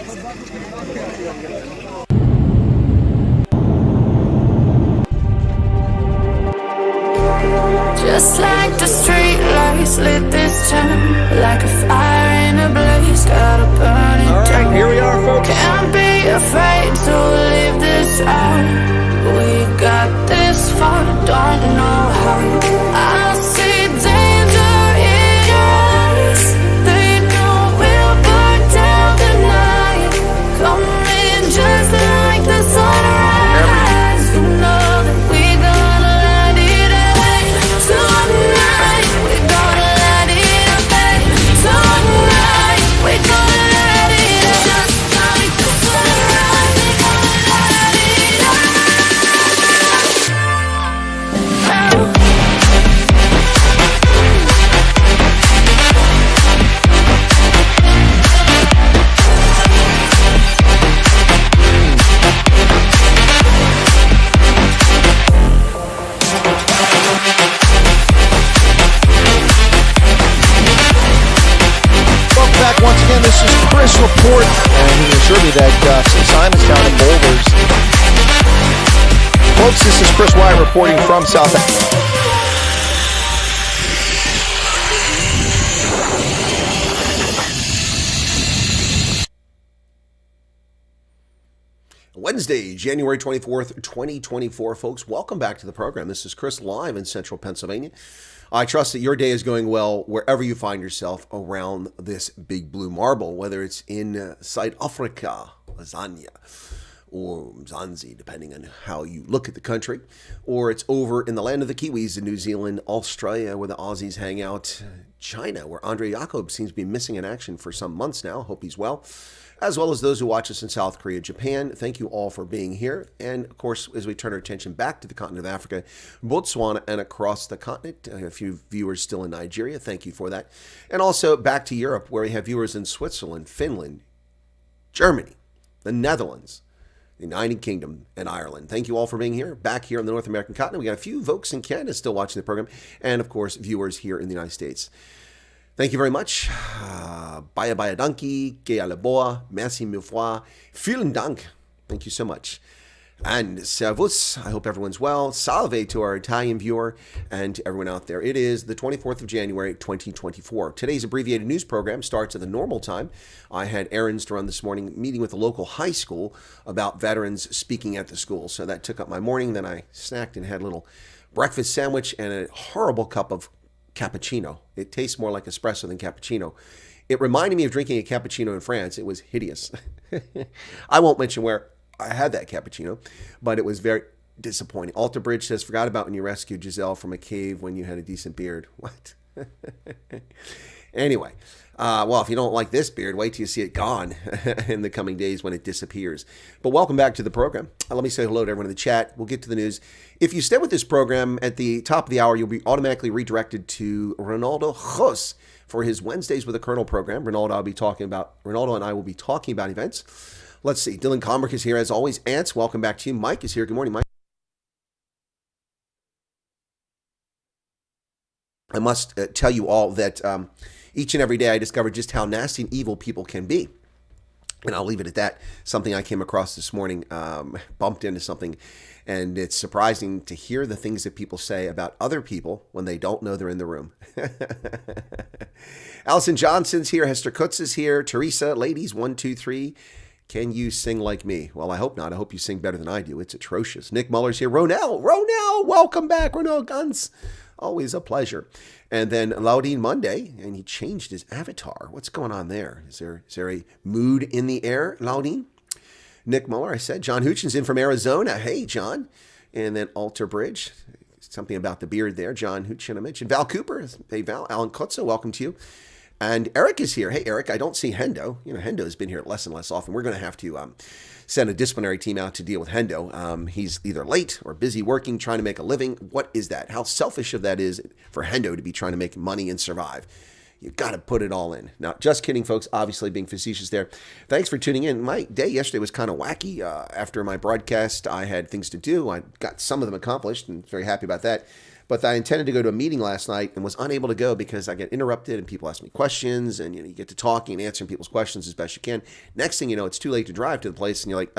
Just like the street lights lit this town, like a fire in a blaze, gotta burn it down. Here we are, folks. Can't be afraid to leave this out. We got this far, don't know how. I see danger in your eyes. They know we'll burn down the night. Coming just like the sunrise. You know that we're gonna light it up tonight. We're gonna light it up tonight. We're gonna light it up just like the sunrise. We're gonna light it up. Welcome back once again. This is Chris Report, and he assured me that St. Simon's down in Boulders. Folks, this is Chris Wyatt reporting from South Africa. Wednesday, January 24th, 2024. Folks, welcome back to the program. This is Chris live in central Pennsylvania. I trust that your day is going well wherever you find yourself around this big blue marble, whether it's in South Africa, Lasagna, or Mzansi, depending on how you look at the country, or it's over in the land of the Kiwis in New Zealand, Australia, where the Aussies hang out, China, where Andre Jacob seems to be missing in action for some months now. Hope he's well. As well as those who watch us in South Korea, Japan. Thank you all for being here. And of course, as we turn our attention back to the continent of Africa, Botswana, and across the continent, a few viewers still in Nigeria. Thank you for that. And also back to Europe, where we have viewers in Switzerland, Finland, Germany, the Netherlands, the United Kingdom, and Ireland. Thank you all for being here. Back here on the North American continent, we got a few folks in Canada still watching the program, and of course, viewers here in the United States. Thank you very much. Baya baya danki, que alaboa, merci mille fois, vielen dank. Thank you so much. And servus, I hope everyone's well. Salve to our Italian viewer and to everyone out there. It is the 24th of January, 2024. Today's abbreviated news program starts at the normal time. I had errands to run this morning, meeting with a local high school about veterans speaking at the school. So that took up my morning. Then I snacked and had a little breakfast sandwich and a horrible cup of cappuccino. It tastes more like espresso than cappuccino. It reminded me of drinking a cappuccino in France. It was hideous. I won't mention where I had that cappuccino, but it was very disappointing. Alter Bridge says, forgot about when you rescued Giselle from a cave when you had a decent beard. What? Anyway, well, if you don't like this beard, wait till you see it gone in the coming days when it disappears. But welcome back to the program. Let me say hello to everyone in the chat. We'll get to the news. If you stay with this program at the top of the hour, you'll be automatically redirected to Ronaldo Jos for his Wednesdays with the Colonel program. Ronaldo and I will be talking about events. Let's see. Dylan Comrick is here as always. Ants, welcome back to you. Mike is here. Good morning, Mike. I must tell you all that each and every day I discover just how nasty and evil people can be. And I'll leave it at that. Something I came across this morning, bumped into something, and it's surprising to hear the things that people say about other people when they don't know they're in the room. Allison Johnson's here. Hester Kutz is here. Teresa, ladies, 1, 2, 3. Can you sing like me? Well, I hope not. I hope you sing better than I do. It's atrocious. Nick Muller's here. Ronell, welcome back. Ronell Guns. Always a pleasure. And then Laudine Monday, and he changed his avatar. What's going on there? Is there a mood in the air, Laudine? Nick Muller, I said. John Hutchins in from Arizona. Hey, John. And then Alter Bridge. Something about the beard there. John Hutchin, I mentioned. Val Cooper. Hey, Val. Alan Kotzo, welcome to you. And Eric is here. Hey, Eric, I don't see Hendo. You know, Hendo's been here less and less often. We're going to have to send a disciplinary team out to deal with Hendo. He's either late or busy working, trying to make a living. What is that? How selfish of that is for Hendo to be trying to make money and survive. You've got to put it all in. Now, just kidding, folks. Obviously being facetious there. Thanks for tuning in. My day yesterday was kind of wacky. After my broadcast, I had things to do. I got some of them accomplished and very happy about that. But I intended to go to a meeting last night and was unable to go because I get interrupted and people ask me questions, and you get to talking and answering people's questions as best you can. Next thing you know, it's too late to drive to the place, and you're like,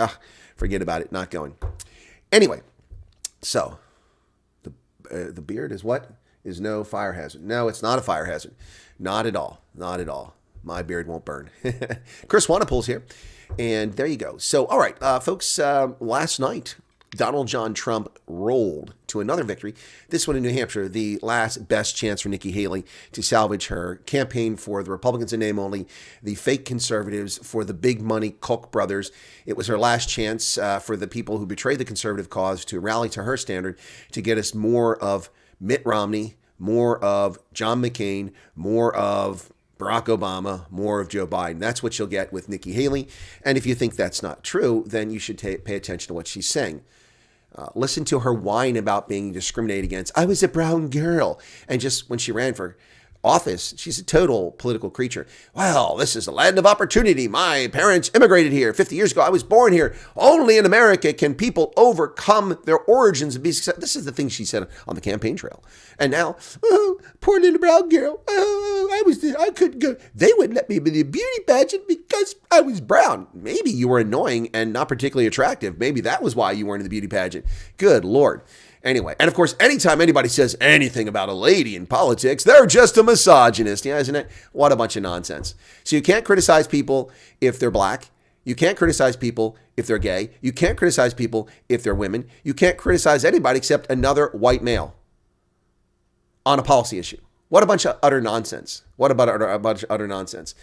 forget about it, not going. Anyway, so the beard is what? Is no fire hazard. No, it's not a fire hazard. Not at all. Not at all. My beard won't burn. Chris Wyatt here. And there you go. So, all right, folks, last night, Donald John Trump rolled to another victory, this one in New Hampshire, the last best chance for Nikki Haley to salvage her campaign for the Republicans in name only, the fake conservatives, for the big money Koch brothers. It was her last chance for the people who betrayed the conservative cause to rally to her standard to get us more of Mitt Romney, more of John McCain, more of Barack Obama, more of Joe Biden. That's what you'll get with Nikki Haley. And if you think that's not true, then you should pay attention to what she's saying. Listen to her whine about being discriminated against. I was a brown girl. And just when she ran for office, she's a total political creature. Well, this is a land of opportunity. My parents immigrated here 50 years ago. I was born here. Only in America can people overcome their origins and be successful. This is the thing she said on the campaign trail. And now, poor little brown girl. I couldn't go. They wouldn't let me be the beauty pageant because I was brown. Maybe you were annoying and not particularly attractive. Maybe that was why you weren't in the beauty pageant. Good Lord. Anyway, and of course, anytime anybody says anything about a lady in politics, they're just a misogynist. Yeah, isn't it? What a bunch of nonsense. So you can't criticize people if they're black. You can't criticize people if they're gay. You can't criticize people if they're women. You can't criticize anybody except another white male on a policy issue. What a bunch of utter nonsense. What about a bunch of utter nonsense?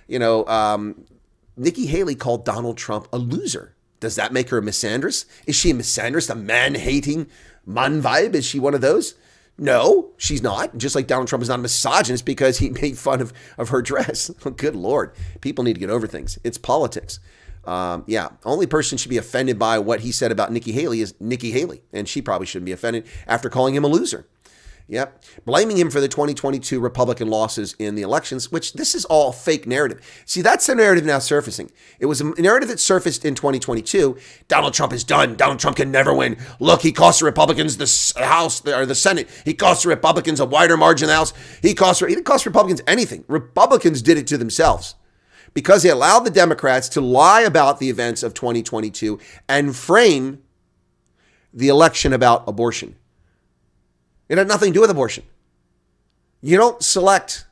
Nikki Haley called Donald Trump a loser. Does that make her a misandrist? Is she a misandrist, a man-hating man vibe? Is she one of those? No, she's not. Just like Donald Trump is not a misogynist because he made fun of her dress. Good Lord. People need to get over things. It's politics. Only person should be offended by what he said about Nikki Haley is Nikki Haley. And she probably shouldn't be offended after calling him a loser. Yep. Blaming him for the 2022 Republican losses in the elections, which this is all fake narrative. See, that's the narrative now surfacing. It was a narrative that surfaced in 2022. Donald Trump is done. Donald Trump can never win. Look, he cost the Republicans the House or the Senate. He cost the Republicans a wider margin in the House. He didn't cost Republicans anything. Republicans did it to themselves because they allowed the Democrats to lie about the events of 2022 and frame the election about abortion. It had nothing to do with abortion. You don't select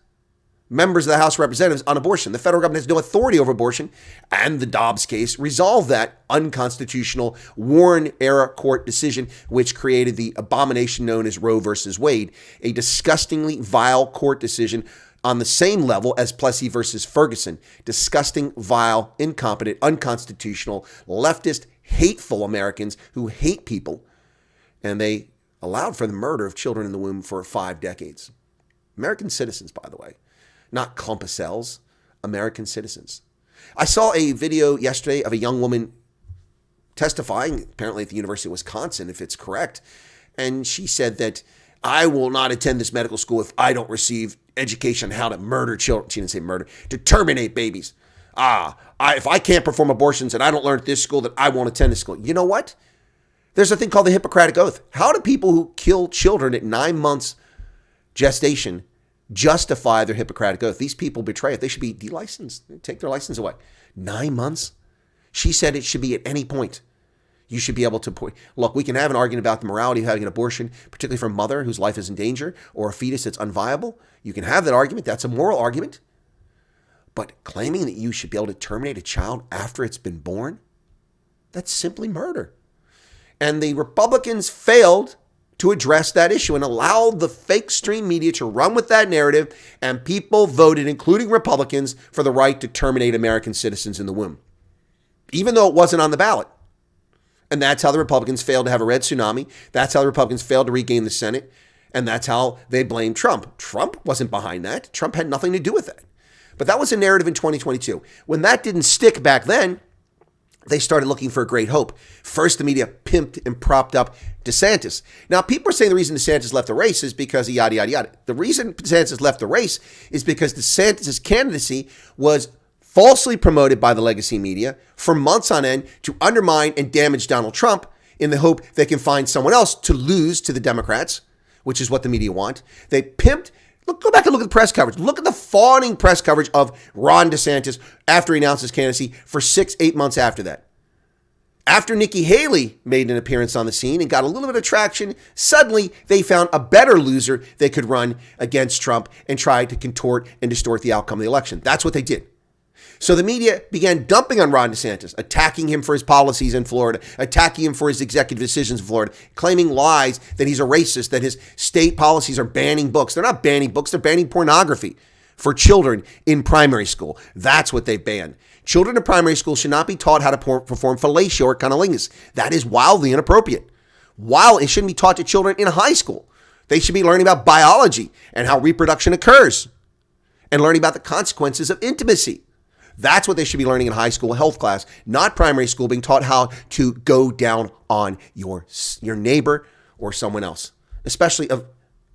members of the House of Representatives on abortion. The federal government has no authority over abortion, and the Dobbs case resolved that unconstitutional Warren-era court decision, which created the abomination known as Roe versus Wade, a disgustingly vile court decision on the same level as Plessy versus Ferguson. Disgusting, vile, incompetent, unconstitutional, leftist, hateful Americans who hate people, and they allowed for the murder of children in the womb for 5 decades. American citizens, by the way, not compasels, American citizens. I saw a video yesterday of a young woman testifying, apparently at the University of Wisconsin, if it's correct, and she said that I will not attend this medical school if I don't receive education on how to murder children. She didn't say murder, to terminate babies. If I can't perform abortions and I don't learn at this school, then I won't attend this school. You know what? There's a thing called the Hippocratic Oath. How do people who kill children at 9 months gestation justify their Hippocratic Oath? These people betray it. They should be delicensed. Take their license away. 9 months? She said it should be at any point. You should be able to point. Look, we can have an argument about the morality of having an abortion, particularly for a mother whose life is in danger or a fetus that's unviable. You can have that argument. That's a moral argument. But claiming that you should be able to terminate a child after it's been born, that's simply murder. And the Republicans failed to address that issue and allowed the fake stream media to run with that narrative, and people voted, including Republicans, for the right to terminate American citizens in the womb, even though it wasn't on the ballot. And that's how the Republicans failed to have a red tsunami. That's how the Republicans failed to regain the Senate. And that's how they blamed Trump. Trump wasn't behind that. Trump had nothing to do with that. But that was a narrative in 2022. When that didn't stick back then, they started looking for a great hope. First, the media pimped and propped up DeSantis. Now, people are saying the reason DeSantis left the race is because of yada, yada, yada. The reason DeSantis left the race is because DeSantis' candidacy was falsely promoted by the legacy media for months on end to undermine and damage Donald Trump in the hope they can find someone else to lose to the Democrats which is what the media want. They pimped. Look, go back and look at the press coverage. Look at the fawning press coverage of Ron DeSantis after he announced his candidacy for 6-8 months after that. After Nikki Haley made an appearance on the scene and got a little bit of traction, suddenly they found a better loser they could run against Trump and try to contort and distort the outcome of the election. That's what they did. So the media began dumping on Ron DeSantis, attacking him for his policies in Florida, attacking him for his executive decisions in Florida, claiming lies that he's a racist, that his state policies are banning books. They're not banning books, they're banning pornography for children in primary school. That's what they banned. Children in primary school should not be taught how to perform fellatio or cunnilingus. That is wildly inappropriate. While it shouldn't be taught to children in high school. They should be learning about biology and how reproduction occurs and learning about the consequences of intimacy. That's what they should be learning in high school health class, not primary school, being taught how to go down on your neighbor or someone else.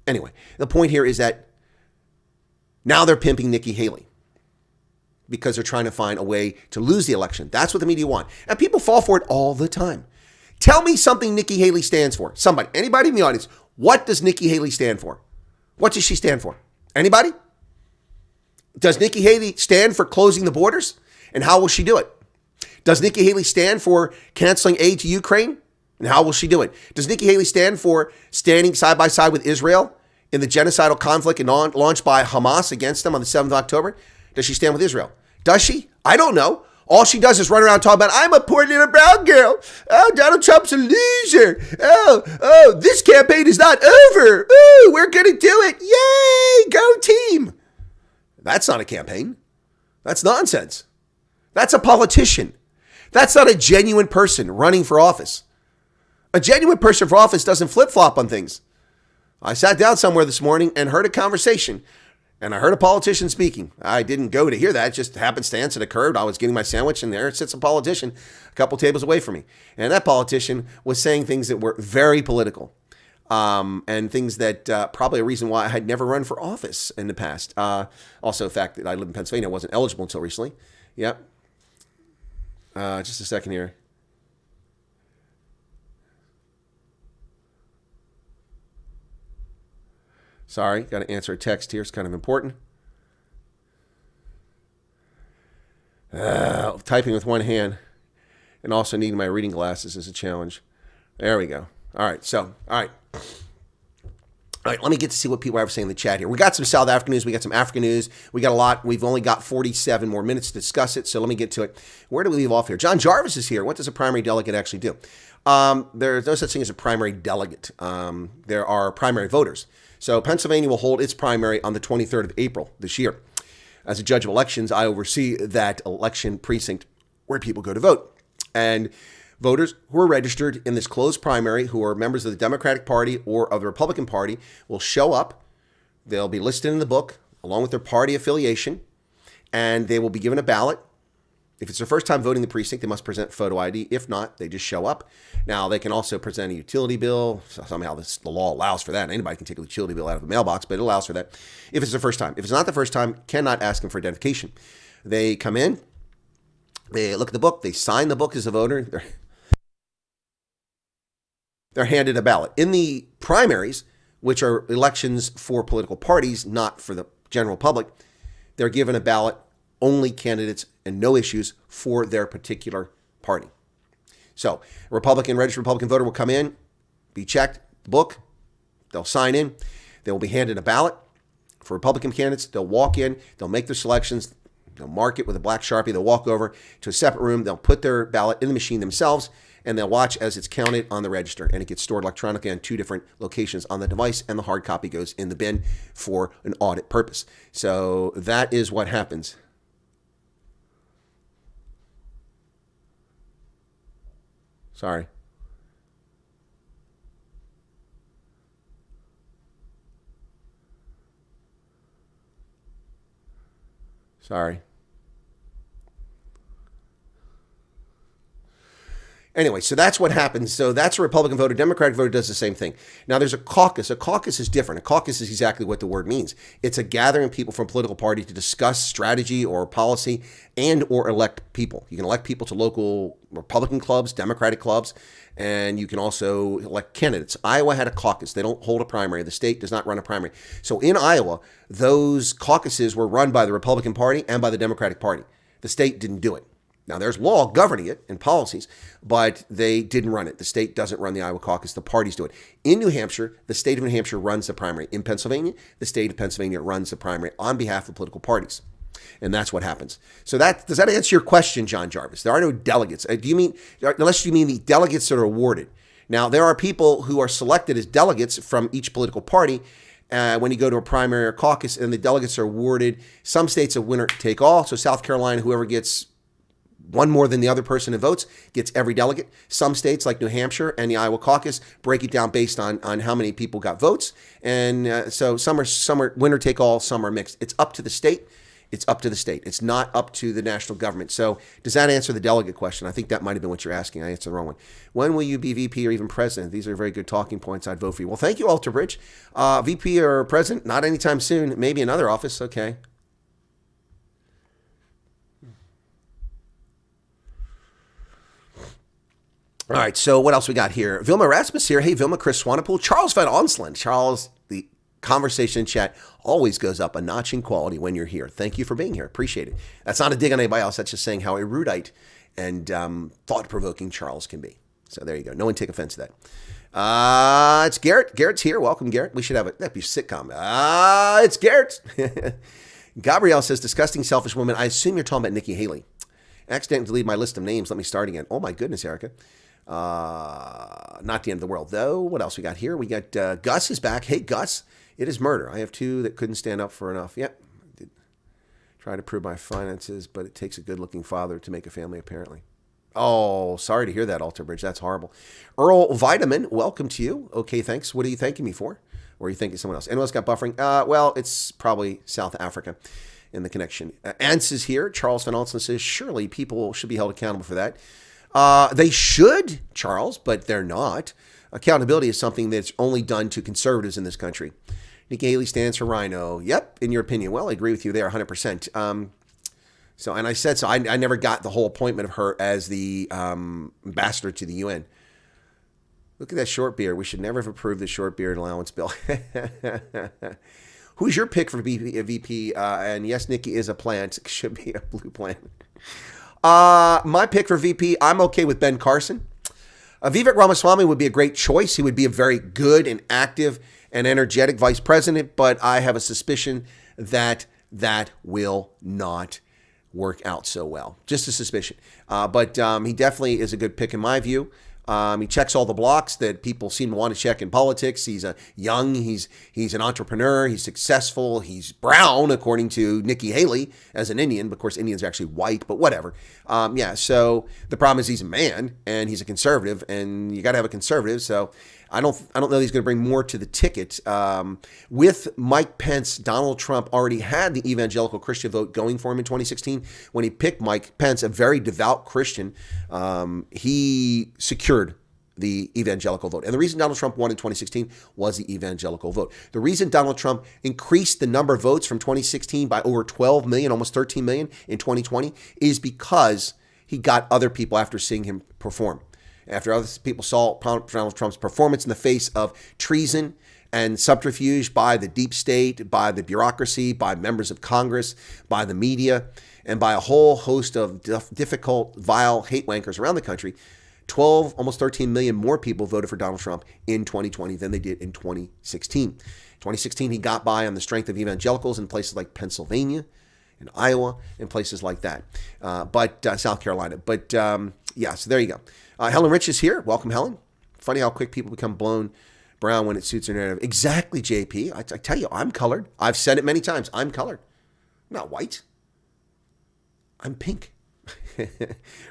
Anyway, the point here is that now they're pimping Nikki Haley because they're trying to find a way to lose the election. That's what the media want. And people fall for it all the time. Tell me something Nikki Haley stands for. Somebody, anybody in the audience, what does Nikki Haley stand for? What does she stand for? Anybody? Does Nikki Haley stand for closing the borders? And how will she do it? Does Nikki Haley stand for canceling aid to Ukraine? And how will she do it? Does Nikki Haley stand for standing side by side with Israel in the genocidal conflict launched by Hamas against them on the 7th of October? Does she stand with Israel? Does she? I don't know. All she does is run around talking about, I'm a poor little brown girl. Oh, Donald Trump's a loser. Oh, this campaign is not over. Oh, we're going to do it. Yay, go team. That's not a campaign. That's nonsense. That's a politician. That's not a genuine person running for office. A genuine person for office doesn't flip-flop on things. I sat down somewhere this morning and heard a conversation, and I heard a politician speaking. I didn't go to hear that. It just happenstance. It occurred. I was getting my sandwich, and there sits a politician a couple tables away from me. And that politician was saying things that were very political. And things that probably a reason why I had never run for office in the past. Also, the fact that I live in Pennsylvania, I wasn't eligible until recently. Yep. Just a second here. Sorry, got to answer a text here. It's kind of important. Typing with one hand and also needing my reading glasses is a challenge. There we go. All right, let me get to see what people are saying in the chat here. We got some South African news. We got some African news. We got a lot. We've only got 47 more minutes to discuss it, so let me get to it. Where do we leave off here? John Jarvis is here. What does a primary delegate actually do? There's no such thing as a primary delegate. There are primary voters. So Pennsylvania will hold its primary on the 23rd of April this year. As a judge of elections, I oversee that election precinct where people go to vote. And voters who are registered in this closed primary, who are members of the Democratic Party or of the Republican Party, will show up. They'll be listed in the book along with their party affiliation, and they will be given a ballot. If it's their first time voting the precinct, they must present photo ID. If not, they just show up. Now, they can also present a utility bill. Somehow the law allows for that. Anybody can take a utility bill out of a mailbox, but it allows for that if it's their first time. If it's not the first time, cannot ask them for identification. They come in, they look at the book, they sign the book as a voter. They're handed a ballot. In the primaries, which are elections for political parties, not for the general public, they're given a ballot, only candidates and no issues for their particular party. So a registered Republican voter will come in, be checked, the book, they'll sign in, they will be handed a ballot. For Republican candidates, they'll walk in, they'll make their selections, they'll mark it with a black Sharpie, they'll walk over to a separate room, they'll put their ballot in the machine themselves, and they'll watch as it's counted on the register, and it gets stored electronically on 2 different locations on the device, and the hard copy goes in the bin for an audit purpose. So that is what happens. Sorry. Anyway, so that's what happens. So that's a Republican voter. Democratic voter does the same thing. Now, there's a caucus. A caucus is different. A caucus is exactly what the word means. It's a gathering of people from a political party to discuss strategy or policy and or elect people. You can elect people to local Republican clubs, Democratic clubs, and you can also elect candidates. Iowa had a caucus. They don't hold a primary. The state does not run a primary. So in Iowa, those caucuses were run by the Republican Party and by the Democratic Party. The state didn't do it. Now, there's law governing it and policies, but they didn't run it. The state doesn't run the Iowa caucus. The parties do it. In New Hampshire, the state of New Hampshire runs the primary. In Pennsylvania, the state of Pennsylvania runs the primary on behalf of political parties. And that's what happens. So does that answer your question, John Jarvis? There are no delegates. Unless you mean the delegates that are awarded. Now, there are people who are selected as delegates from each political party when you go to a primary or caucus, and the delegates are awarded. Some states are winner take all. So South Carolina, whoever gets one more than the other person in votes gets every delegate. Some states like New Hampshire and the Iowa caucus break it down based on how many people got votes. And so some are winner take all, some are mixed. It's up to the state. It's up to the state. It's not up to the national government. So does that answer the delegate question? I think that might have been what you're asking. I answered the wrong one. When will you be VP or even president? These are very good talking points. I'd vote for you. Well, thank you, Alter Bridge. VP or president? Not anytime soon. Maybe another office. Okay. All right, so what else we got here? Vilma Rasmus here. Hey, Vilma, Chris Swanepoel, Charles Van Onsland. Charles, the conversation in chat always goes up a notch in quality when you're here. Thank you for being here. Appreciate it. That's not a dig on anybody else. That's just saying how erudite and thought-provoking Charles can be. So there you go. No one take offense to that. It's Garrett. Garrett's here. Welcome, Garrett. We should have that'd be a sitcom. It's Garrett. Gabrielle says, disgusting, selfish woman. I assume you're talking about Nikki Haley. Accidentally deleted my list of names. Let me start again. Oh, my goodness, Erica. Not the end of the world, though. What else we got here? We got Gus is back. Hey, Gus, it is murder. I have two that couldn't stand up for enough. Yep. I did try to prove my finances, but it takes a good-looking father to make a family, apparently. Oh, sorry to hear that, Alter Bridge. That's horrible. Earl Vitamin, welcome to you. Okay, thanks. What are you thanking me for? Or are you thanking someone else? Anyone else got buffering? Well, it's probably South Africa in the connection. Ants is here. Charles Van Alsten says, surely people should be held accountable for that. They should, Charles, but they're not. Accountability is something that's only done to conservatives in this country. Nikki Haley stands for Rhino. Yep, in your opinion. Well, I agree with you there 100%. And I said so. I never got the whole appointment of her as the ambassador to the UN. Look at that short beard. We should never have approved the short beard allowance bill. Who's your pick for VP? And yes, Nikki is a plant. Should be a blue plant. My pick for VP, I'm okay with Ben Carson. Vivek Ramaswamy would be a great choice. He would be a very good and active and energetic vice president, but I have a suspicion that that will not work out so well. Just a suspicion. But he definitely is a good pick in my view. He checks all the blocks that people seem to want to check in politics. He's young. He's an entrepreneur. He's successful. He's brown, according to Nikki Haley, as an Indian. But of course, Indians are actually white, but whatever. So the problem is he's a man and he's a conservative, and you got to have a conservative. So I don't know he's going to bring more to the ticket. With Mike Pence, Donald Trump already had the evangelical Christian vote going for him in 2016. When he picked Mike Pence, a very devout Christian, he secured the evangelical vote. And the reason Donald Trump won in 2016 was the evangelical vote. The reason Donald Trump increased the number of votes from 2016 by over 12 million, almost 13 million in 2020, is because he got other people after seeing him perform. After other people saw Donald Trump's performance in the face of treason and subterfuge by the deep state, by the bureaucracy, by members of Congress, by the media, and by a whole host of difficult, vile hate wankers around the country, 12, almost 13 million more people voted for Donald Trump in 2020 than they did in 2016. 2016, he got by on the strength of evangelicals in places like Pennsylvania and Iowa and places like that, South Carolina. So there you go. Helen Rich is here. Welcome, Helen. Funny how quick people become blown brown when it suits their narrative. Exactly, JP. I tell you, I'm colored. I've said it many times. I'm colored. I'm not white. I'm pink.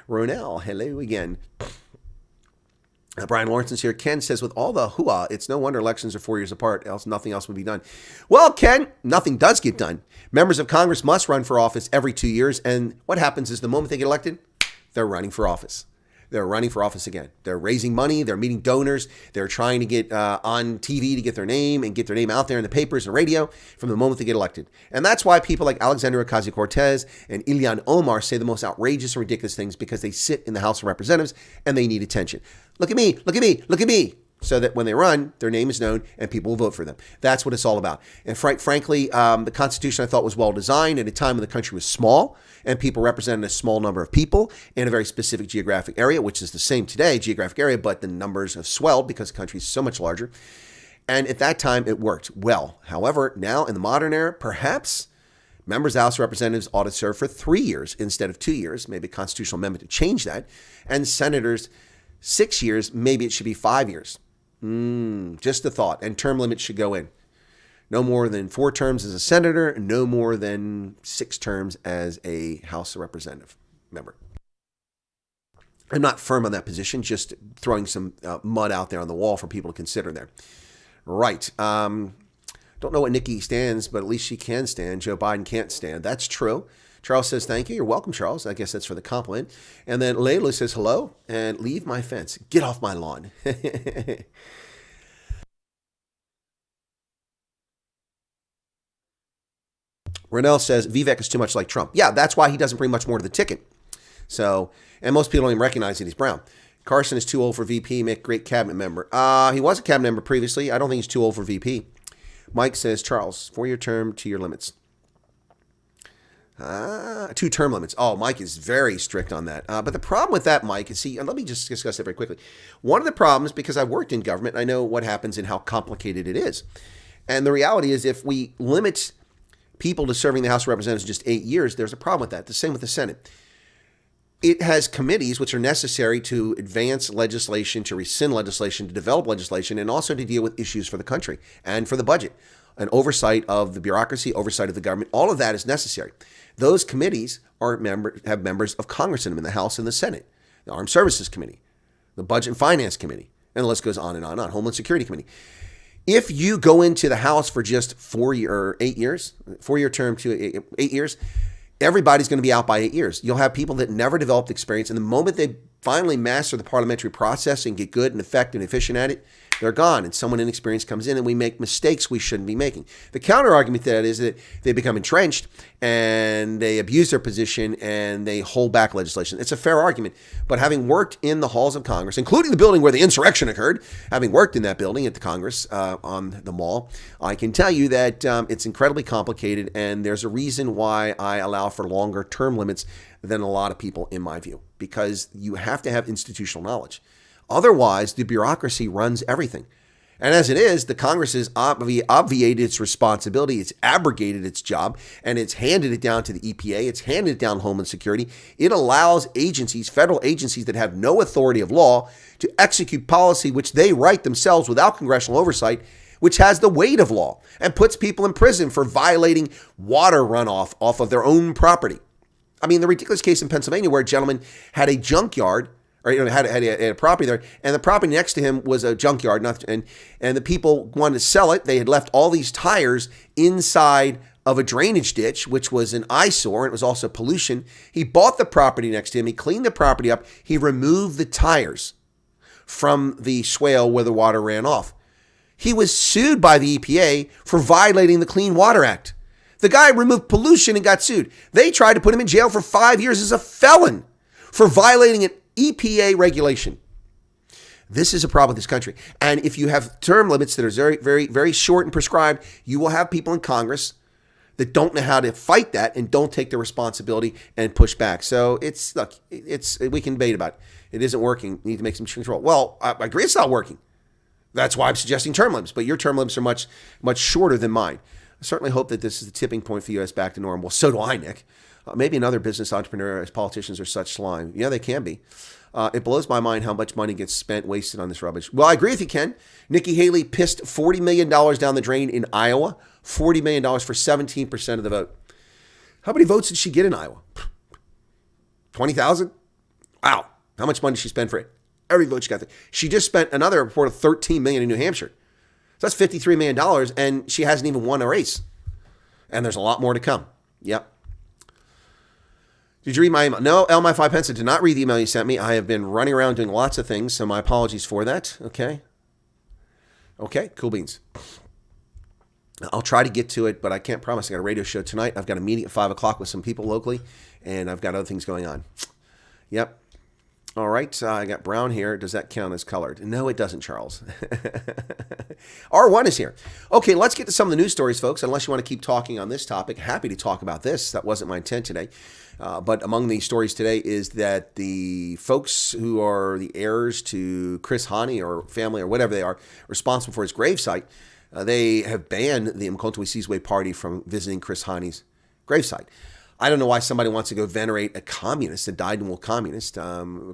Ronell, hello again. Brian Lawrence is here. Ken says, with all the hoo-ah, it's no wonder elections are 4 years apart, else nothing else would be done. Well, Ken, nothing does get done. Members of Congress must run for office every 2 years, and what happens is the moment they get elected, they're running for office. They're running for office again. They're raising money. They're meeting donors. They're trying to get on TV to get their name and get their name out there in the papers and radio from the moment they get elected. And that's why people like Alexandria Ocasio-Cortez and Ilhan Omar say the most outrageous and ridiculous things, because they sit in the House of Representatives and they need attention. Look at me, look at me, look at me. So that when they run, their name is known and people will vote for them. That's what it's all about. And frankly, the Constitution, I thought, was well designed at a time when the country was small and people represented a small number of people in a very specific geographic area, which is the same today, geographic area, but the numbers have swelled because the country is so much larger. And at that time, it worked well. However, now in the modern era, perhaps members of the House of Representatives ought to serve for 3 years instead of 2 years, maybe a constitutional amendment to change that. And senators, 6 years, maybe it should be 5 years. Just a thought. And term limits should go in. No more than 4 terms as a senator, no more than 6 terms as a House of Representative member. I'm not firm on that position, just throwing some mud out there on the wall for people to consider there. Right. Don't know what Nikki stands, but at least she can stand. Joe Biden can't stand. That's true. Charles says, thank you. You're welcome, Charles. I guess that's for the compliment. And then Layla says, hello, and leave my fence. Get off my lawn. Renell says, Vivek is too much like Trump. Yeah, that's why he doesn't bring much more to the ticket. So, and most people don't even recognize that he's brown. Carson is too old for VP, make great cabinet member. He was a cabinet member previously. I don't think he's too old for VP. Mike says, Charles, 4-year term, 2-year limits. 2 term limits. Oh, Mike is very strict on that. But the problem with that, Mike, is, see, let me just discuss that very quickly. One of the problems, because I've worked in government, I know what happens and how complicated it is. And the reality is, if we limit people to serving the House of Representatives in just 8 years, there's a problem with that. The same with the Senate. It has committees which are necessary to advance legislation, to rescind legislation, to develop legislation, and also to deal with issues for the country and for the budget. An oversight of the bureaucracy, oversight of the government, all of that is necessary. Those committees have members of Congress in them, in the House and the Senate. The Armed Services Committee, the Budget and Finance Committee, and the list goes on and on and on. Homeland Security Committee. If you go into the House for just 8 years, 4-year term to 8 years, everybody's going to be out by 8 years. You'll have people that never developed experience, and the moment they finally master the parliamentary process and get good and effective and efficient at it, they're gone, and someone inexperienced comes in, and we make mistakes we shouldn't be making. The counter argument to that is that they become entrenched and they abuse their position and they hold back legislation. It's a fair argument, but having worked in the halls of Congress, including the building where the insurrection occurred, having worked in that building at the Congress on the Mall, I can tell you that it's incredibly complicated, and there's a reason why I allow for longer term limits than a lot of people, in my view, because you have to have institutional knowledge. Otherwise, the bureaucracy runs everything. And as it is, the Congress has obviated its responsibility, it's abrogated its job, and it's handed it down to the EPA, it's handed it down to Homeland Security. It allows agencies, federal agencies that have no authority of law, to execute policy which they write themselves without congressional oversight, which has the weight of law, and puts people in prison for violating water runoff off of their own property. I mean, the ridiculous case in Pennsylvania where a gentleman had a junkyard, or had a property there, and the property next to him was a junkyard, and the people wanted to sell it. They had left all these tires inside of a drainage ditch, which was an eyesore, and it was also pollution. He bought the property next to him. He cleaned the property up. He removed the tires from the swale where the water ran off. He was sued by the EPA for violating the Clean Water Act. The guy removed pollution and got sued. They tried to put him in jail for 5 years as a felon for violating an EPA regulation. This is a problem with this country. And if you have term limits that are very, very, very short and prescribed, you will have people in Congress that don't know how to fight that and don't take the responsibility and push back. So we can debate about it. It isn't working. We need to make some control. Well, I agree it's not working. That's why I'm suggesting term limits, but your term limits are much, much shorter than mine. I certainly hope that this is the tipping point for the U.S. back to normal. Well, so do I, Nick. Maybe another business entrepreneur, as politicians are such slime. Yeah, they can be. It blows my mind how much money gets spent, wasted on this rubbish. Well, I agree with you, Ken. Nikki Haley pissed $40 million down the drain in Iowa. $40 million for 17% of the vote. How many votes did she get in Iowa? 20,000? Wow. How much money did she spend for it? Every vote she got there. She just spent another report of $13 million in New Hampshire. So that's $53 million, and she hasn't even won a race. And there's a lot more to come. Yep. Did you read my email? No, El My Five Pence, I did not read the email you sent me. I have been running around doing lots of things, so my apologies for that. Okay, cool beans. I'll try to get to it, but I can't promise. I got a radio show tonight. I've got a meeting at 5 o'clock with some people locally, and I've got other things going on. Yep. All right, I got brown hair. Does that count as colored? No, it doesn't, Charles. R1 is here. Okay, let's get to some of the news stories, folks. Unless you want to keep talking on this topic, happy to talk about this. That wasn't my intent today. But among the stories today is that the folks who are the heirs to Chris Hani or family or whatever they are responsible for his gravesite, they have banned the Mkonto Sizwe party from visiting Chris Hani's gravesite. I don't know why somebody wants to go venerate a communist, a dyed-in-wool communist.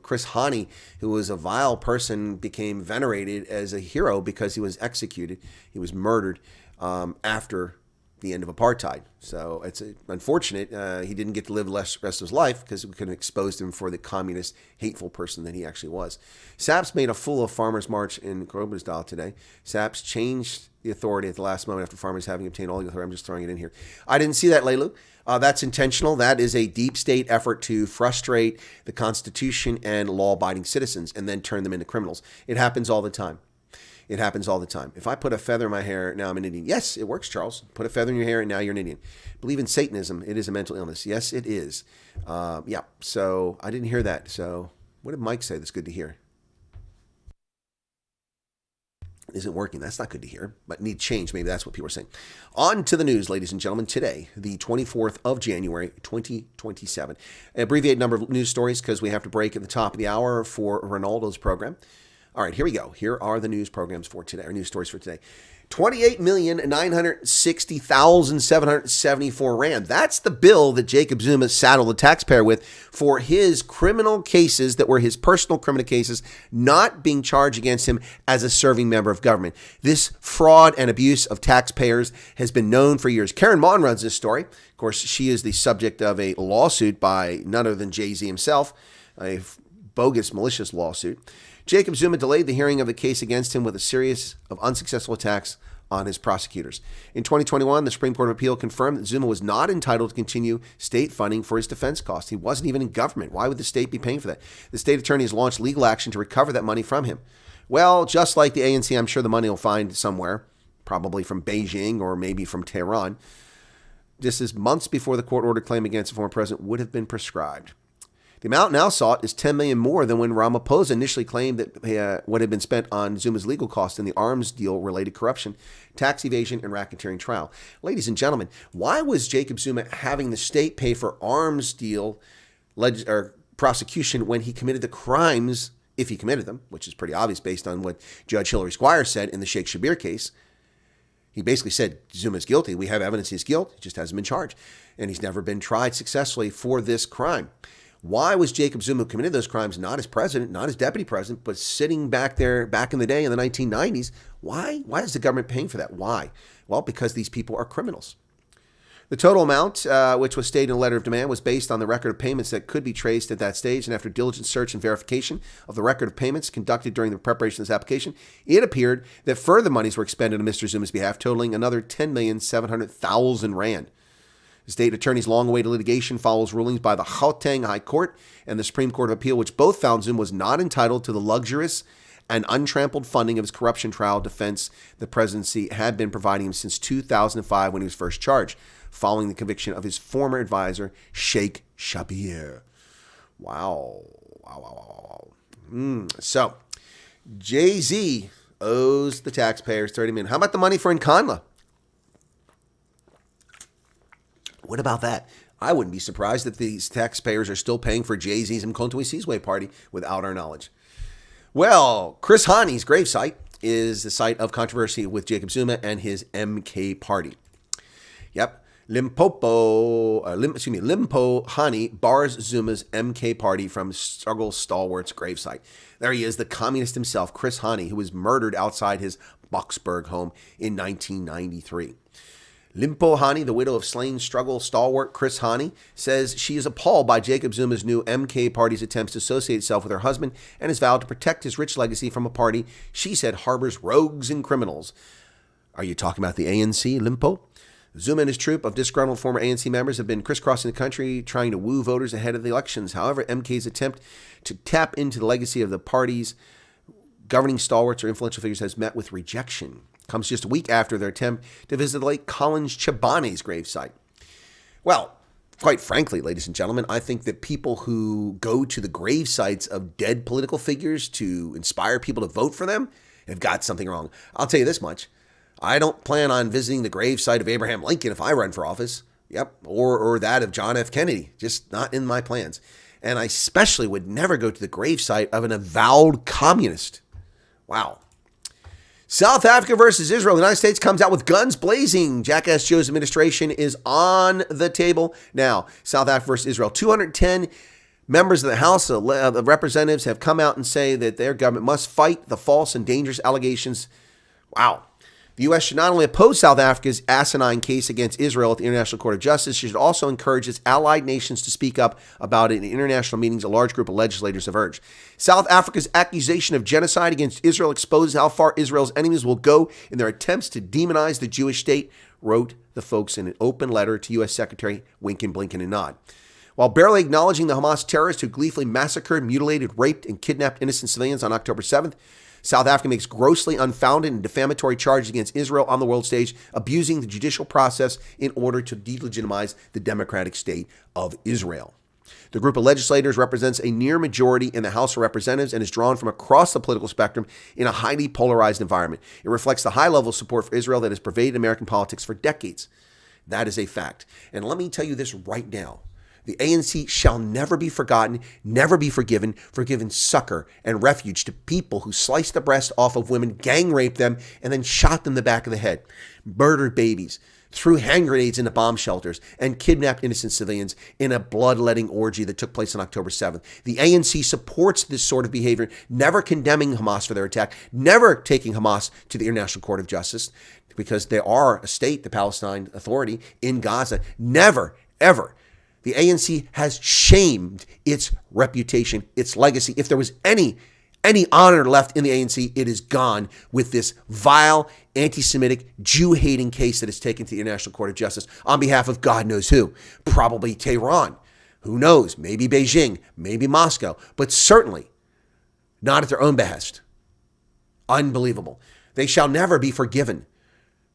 Chris Hani, who was a vile person, became venerated as a hero because he was executed. He was murdered after the end of apartheid. So it's unfortunate he didn't get to live the rest of his life because we could have exposed him for the communist, hateful person that he actually was. SAPS made a fool of Farmers March in Groblersdal today. SAPS changed the authority at the last moment after farmers having obtained all the authority. I'm just throwing it in here. I didn't see that, Leilu. That's intentional. That is a deep state effort to frustrate the Constitution and law-abiding citizens and then turn them into criminals. It happens all the time. It happens all the time. If I put a feather in my hair, now I'm an Indian. Yes, it works, Charles. Put a feather in your hair and now you're an Indian. Believe in Satanism. It is a mental illness. Yes, it is. Yeah, so I didn't hear that. So what did Mike say that's good to hear? Isn't working. That's not good to hear, but need change. Maybe that's what people are saying. On to the news, ladies and gentlemen. Today, the 24th of January, 2027. Abbreviated number of news stories because we have to break at the top of the hour for Ronaldo's program. All right, here we go. Here are the news programs for today, or news stories for today. 28,960,774 rand. That's the bill that Jacob Zuma saddled the taxpayer with for his criminal cases that were his personal criminal cases not being charged against him as a serving member of government. This fraud and abuse of taxpayers has been known for years. Karen Mon runs this story. Of course, she is the subject of a lawsuit by none other than Jay-Z himself, a bogus, malicious lawsuit. Jacob Zuma delayed the hearing of the case against him with a series of unsuccessful attacks on his prosecutors. In 2021, the Supreme Court of Appeal confirmed that Zuma was not entitled to continue state funding for his defense costs. He wasn't even in government. Why would the state be paying for that? The state attorney has launched legal action to recover that money from him. Well, just like the ANC, I'm sure the money will find somewhere, probably from Beijing or maybe from Tehran, just as months before the court-ordered claim against the former president would have been prescribed. The amount now sought is $10 million more than when Ramaphosa initially claimed that what had been spent on Zuma's legal costs in the arms deal-related corruption, tax evasion, and racketeering trial. Ladies and gentlemen, why was Jacob Zuma having the state pay for arms deal prosecution when he committed the crimes, if he committed them, which is pretty obvious based on what Judge Hilary Squire said in the Sheikh Shabir case? He basically said Zuma's guilty. We have evidence he's guilty. He just hasn't been charged. And he's never been tried successfully for this crime. Why was Jacob Zuma, who committed those crimes, not as president, not as deputy president, but sitting back there back in the day in the 1990s? Why is the government paying for that? Why? Well, because these people are criminals. The total amount, which was stated in a letter of demand, was based on the record of payments that could be traced at that stage. And after diligent search and verification of the record of payments conducted during the preparation of this application, it appeared that further monies were expended on Mr. Zuma's behalf, totaling another 10,700,000 rand. The state attorney's long-awaited litigation follows rulings by the Gauteng High Court and the Supreme Court of Appeal, which both found Zuma was not entitled to the luxurious and untrampled funding of his corruption trial defense the presidency had been providing him since 2005 when he was first charged, following the conviction of his former advisor, Sheikh Shabir. Wow. So, Jay-Z owes the taxpayers $30 million. How about the money for Nkanla? What about that? I wouldn't be surprised if these taxpayers are still paying for Jay-Z's Mkonto Sizwe party without our knowledge. Well, Chris Hani's gravesite is the site of controversy with Jacob Zuma and his MK party. Yep. Limpo Hani bars Zuma's MK party from struggle stalwart's gravesite. There he is, the communist himself, Chris Hani, who was murdered outside his Boksburg home in 1993. Limpo Hani, the widow of slain struggle stalwart Chris Hani, says she is appalled by Jacob Zuma's new MK party's attempts to associate itself with her husband and has vowed to protect his rich legacy from a party she said harbors rogues and criminals. Are you talking about the ANC, Limpo? Zuma and his troop of disgruntled former ANC members have been crisscrossing the country trying to woo voters ahead of the elections. However, MK's attempt to tap into the legacy of the party's governing stalwarts or influential figures has met with rejection. Comes just a week after their attempt to visit the late Collins Chabane's gravesite. Well, quite frankly, ladies and gentlemen, I think that people who go to the grave sites of dead political figures to inspire people to vote for them have got something wrong. I'll tell you this much. I don't plan on visiting the gravesite of Abraham Lincoln if I run for office. Yep. Or that of John F. Kennedy. Just not in my plans. And I especially would never go to the gravesite of an avowed communist. Wow. South Africa versus Israel. The United States comes out with guns blazing. Jackass Joe's administration is on the table. Now, South Africa versus Israel. 210 members of the House of Representatives have come out and say that their government must fight the false and dangerous allegations. Wow. The U.S. should not only oppose South Africa's asinine case against Israel at the International Court of Justice, it should also encourage its allied nations to speak up about it in international meetings, a large group of legislators have urged. South Africa's accusation of genocide against Israel exposes how far Israel's enemies will go in their attempts to demonize the Jewish state, wrote the folks in an open letter to U.S. Secretary Winkin, Blinken, and Nod. While barely acknowledging the Hamas terrorists who gleefully massacred, mutilated, raped, and kidnapped innocent civilians on October 7th, South Africa makes grossly unfounded and defamatory charges against Israel on the world stage, abusing the judicial process in order to delegitimize the democratic state of Israel. The group of legislators represents a near majority in the House of Representatives and is drawn from across the political spectrum in a highly polarized environment. It reflects the high level of support for Israel that has pervaded American politics for decades. That is a fact. And let me tell you this right now. The ANC shall never be forgotten, never be forgiven for giving succor and refuge to people who sliced the breast off of women, gang raped them, and then shot them in the back of the head, murdered babies, threw hand grenades into bomb shelters, and kidnapped innocent civilians in a bloodletting orgy that took place on October 7th. The ANC supports this sort of behavior, never condemning Hamas for their attack, never taking Hamas to the International Court of Justice, because they are a state, the Palestine Authority, in Gaza. Never, ever. The ANC has shamed its reputation, its legacy. If there was any honor left in the ANC, it is gone with this vile, anti-Semitic, Jew-hating case that is taken to the International Court of Justice on behalf of God knows who. Probably Tehran. Who knows? Maybe Beijing, maybe Moscow, but certainly not at their own behest. Unbelievable. They shall never be forgiven.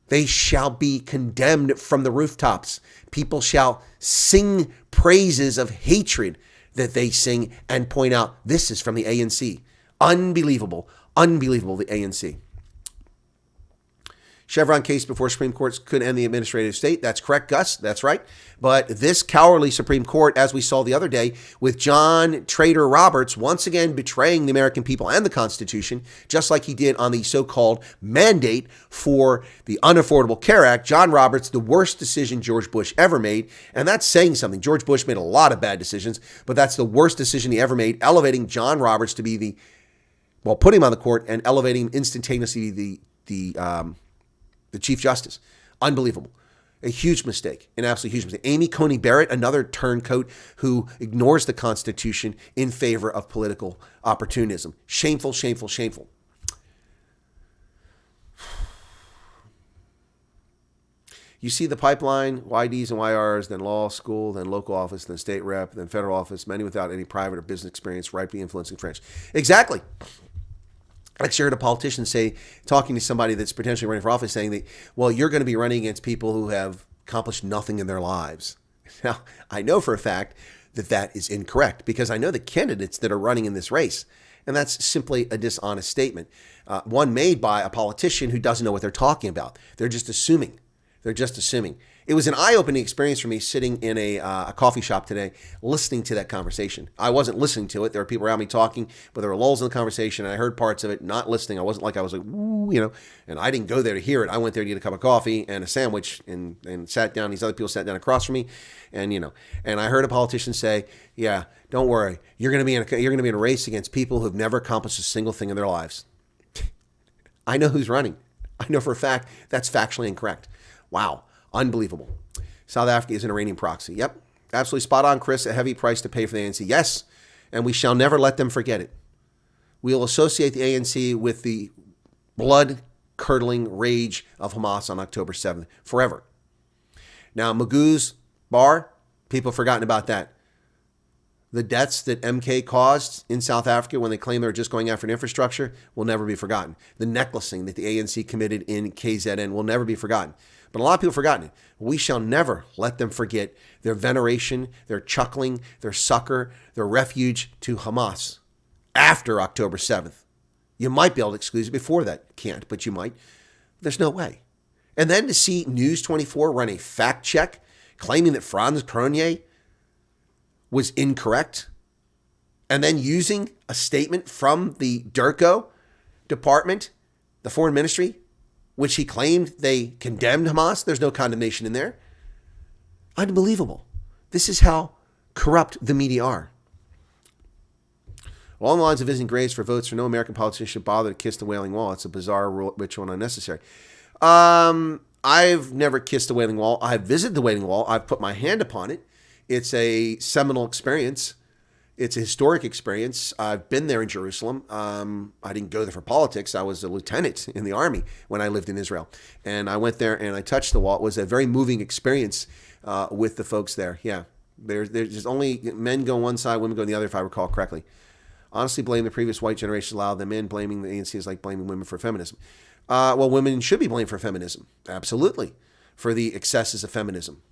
They shall be condemned from the rooftops. People shall sing praises of hatred that they sing and point out this is from the ANC. Unbelievable. Unbelievable, the ANC. Chevron case before Supreme Court could end the administrative state. That's correct, Gus. That's right. But this cowardly Supreme Court, as we saw the other day, with John Trader Roberts once again betraying the American people and the Constitution, just like he did on the so-called mandate for the Unaffordable Care Act. John Roberts, the worst decision George Bush ever made. And that's saying something. George Bush made a lot of bad decisions, but that's the worst decision he ever made, elevating John Roberts to be putting him on the court and elevating him instantaneously the Chief Justice. Unbelievable. A huge mistake, an absolute huge mistake. Amy Coney Barrett, another turncoat who ignores the Constitution in favor of political opportunism. Shameful, shameful, shameful. You see the pipeline, YDs and YRs, then law school, then local office, then state rep, then federal office, many without any private or business experience, rightly influencing French. Exactly. I actually heard a politician say, talking to somebody that's potentially running for office, saying that, well, you're going to be running against people who have accomplished nothing in their lives. Now, I know for a fact that that is incorrect because I know the candidates that are running in this race, and that's simply a dishonest statement. One made by a politician who doesn't know what they're talking about. They're just assuming. They're just assuming. It was an eye-opening experience for me sitting in a coffee shop today, listening to that conversation. I wasn't listening to it. There were people around me talking, but there were lulls in the conversation, and I heard parts of it, not listening. I wasn't like, ooh, and I didn't go there to hear it. I went there to get a cup of coffee and a sandwich and sat down. These other people sat down across from me, and I heard a politician say, yeah, don't worry. You're going to be in a race against people who have never accomplished a single thing in their lives. I know who's running. I know for a fact that's factually incorrect. Wow. Unbelievable. South Africa is an Iranian proxy. Yep. Absolutely spot on, Chris. A heavy price to pay for the ANC. Yes. And we shall never let them forget it. We'll associate the ANC with the blood-curdling rage of Hamas on October 7th forever. Now, Magoo's bar, people have forgotten about that. The deaths that MK caused in South Africa when they claim they were just going after an infrastructure will never be forgotten. The necklacing that the ANC committed in KZN will never be forgotten. But a lot of people have forgotten it. We shall never let them forget their veneration, their chuckling, their succor, their refuge to Hamas after October 7th. You might be able to excuse it before that. Can't, but you might. There's no way. And then to see News 24 run a fact check claiming that Franz Cronje was incorrect, and then using a statement from the DERCO department, the foreign ministry, which he claimed they condemned Hamas. There's no condemnation in there. Unbelievable. This is how corrupt the media are. Along the lines of visiting graves for votes, for no American politician should bother to kiss the Wailing Wall. It's a bizarre ritual and unnecessary. I've never kissed the Wailing Wall. I've visited the Wailing Wall. I've put my hand upon it. It's a seminal experience. It's a historic experience. I've been there in Jerusalem. I didn't go there for politics. I was a lieutenant in the army when I lived in Israel. And I went there and I touched the wall. It was a very moving experience with the folks there. Yeah. There's just only men go one side, women go the other, if I recall correctly. Honestly, blame the previous white generation allowed them in. Blaming the ANC is like blaming women for feminism. Well, women should be blamed for feminism. Absolutely. For the excesses of feminism.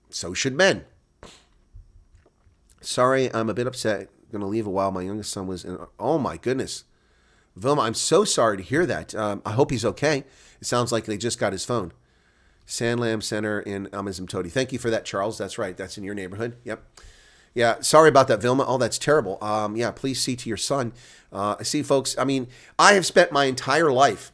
So should men. Sorry, I'm a bit upset. Going to leave a while. My youngest son was in. Oh, my goodness. Vilma, I'm so sorry to hear that. I hope he's okay. It sounds like they just got his phone. Sandlam Center in Amazimtoti. Thank you for that, Charles. That's right. That's in your neighborhood. Yep. Yeah, sorry about that, Vilma. Oh, that's terrible. Yeah, please see to your son. See, folks, I mean, I have spent my entire life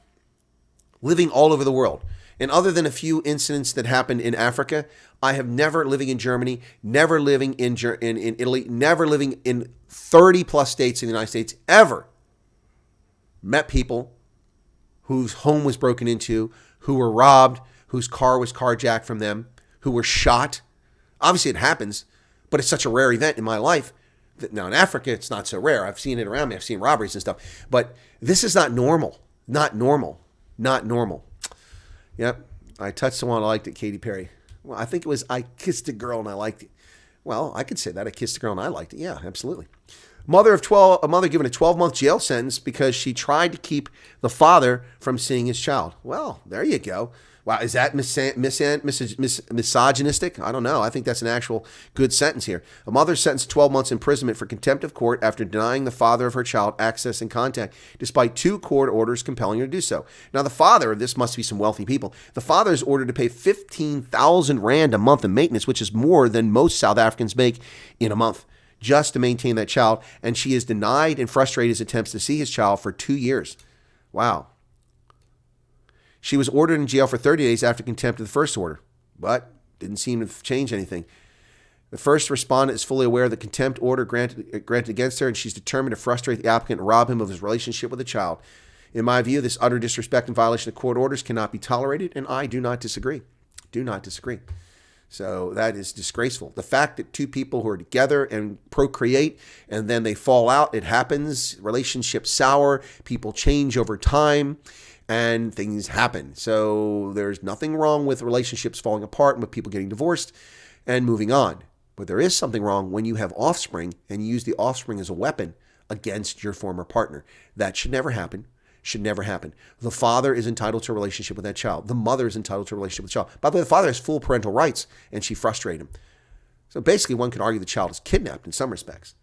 living all over the world. And other than a few incidents that happened in Africa, I have never living in Germany, never living in Italy, never living in 30 plus states in the United States, ever met people whose home was broken into, who were robbed, whose car was carjacked from them, who were shot. Obviously it happens, but it's such a rare event in my life. Now in Africa, it's not so rare. I've seen it around me. I've seen robberies and stuff, but this is not normal. Not normal. Not normal. Yep. I touched the one I liked it, Katy Perry. Well, I think it was I kissed a girl and I liked it. Well, I could say that. I kissed a girl and I liked it. Yeah, absolutely. A mother given a 12-month jail sentence because she tried to keep the father from seeing his child. Well, there you go. Wow, is that misogynistic? I don't know. I think that's an actual good sentence here. A mother sentenced to 12 months imprisonment for contempt of court after denying the father of her child access and contact, despite 2 court orders compelling her to do so. Now, the father, this must be some wealthy people, the father is ordered to pay 15,000 Rand a month in maintenance, which is more than most South Africans make in a month, just to maintain that child. And she has denied and frustrated his attempts to see his child for 2 years. Wow. She was ordered in jail for 30 days after contempt of the first order, but didn't seem to change anything. The first respondent is fully aware of the contempt order granted against her, and she's determined to frustrate the applicant and rob him of his relationship with the child. In my view, this utter disrespect and violation of court orders cannot be tolerated, and I do not disagree. Do not disagree. So that is disgraceful. The fact that 2 people who are together and procreate and then they fall out, it happens. Relationships sour. People change over time. And things happen. So there's nothing wrong with relationships falling apart and with people getting divorced and moving on. But there is something wrong when you have offspring and you use the offspring as a weapon against your former partner. That should never happen. Should never happen. The father is entitled to a relationship with that child. The mother is entitled to a relationship with the child. By the way, the father has full parental rights and she frustrated him. So basically one could argue the child is kidnapped in some respects.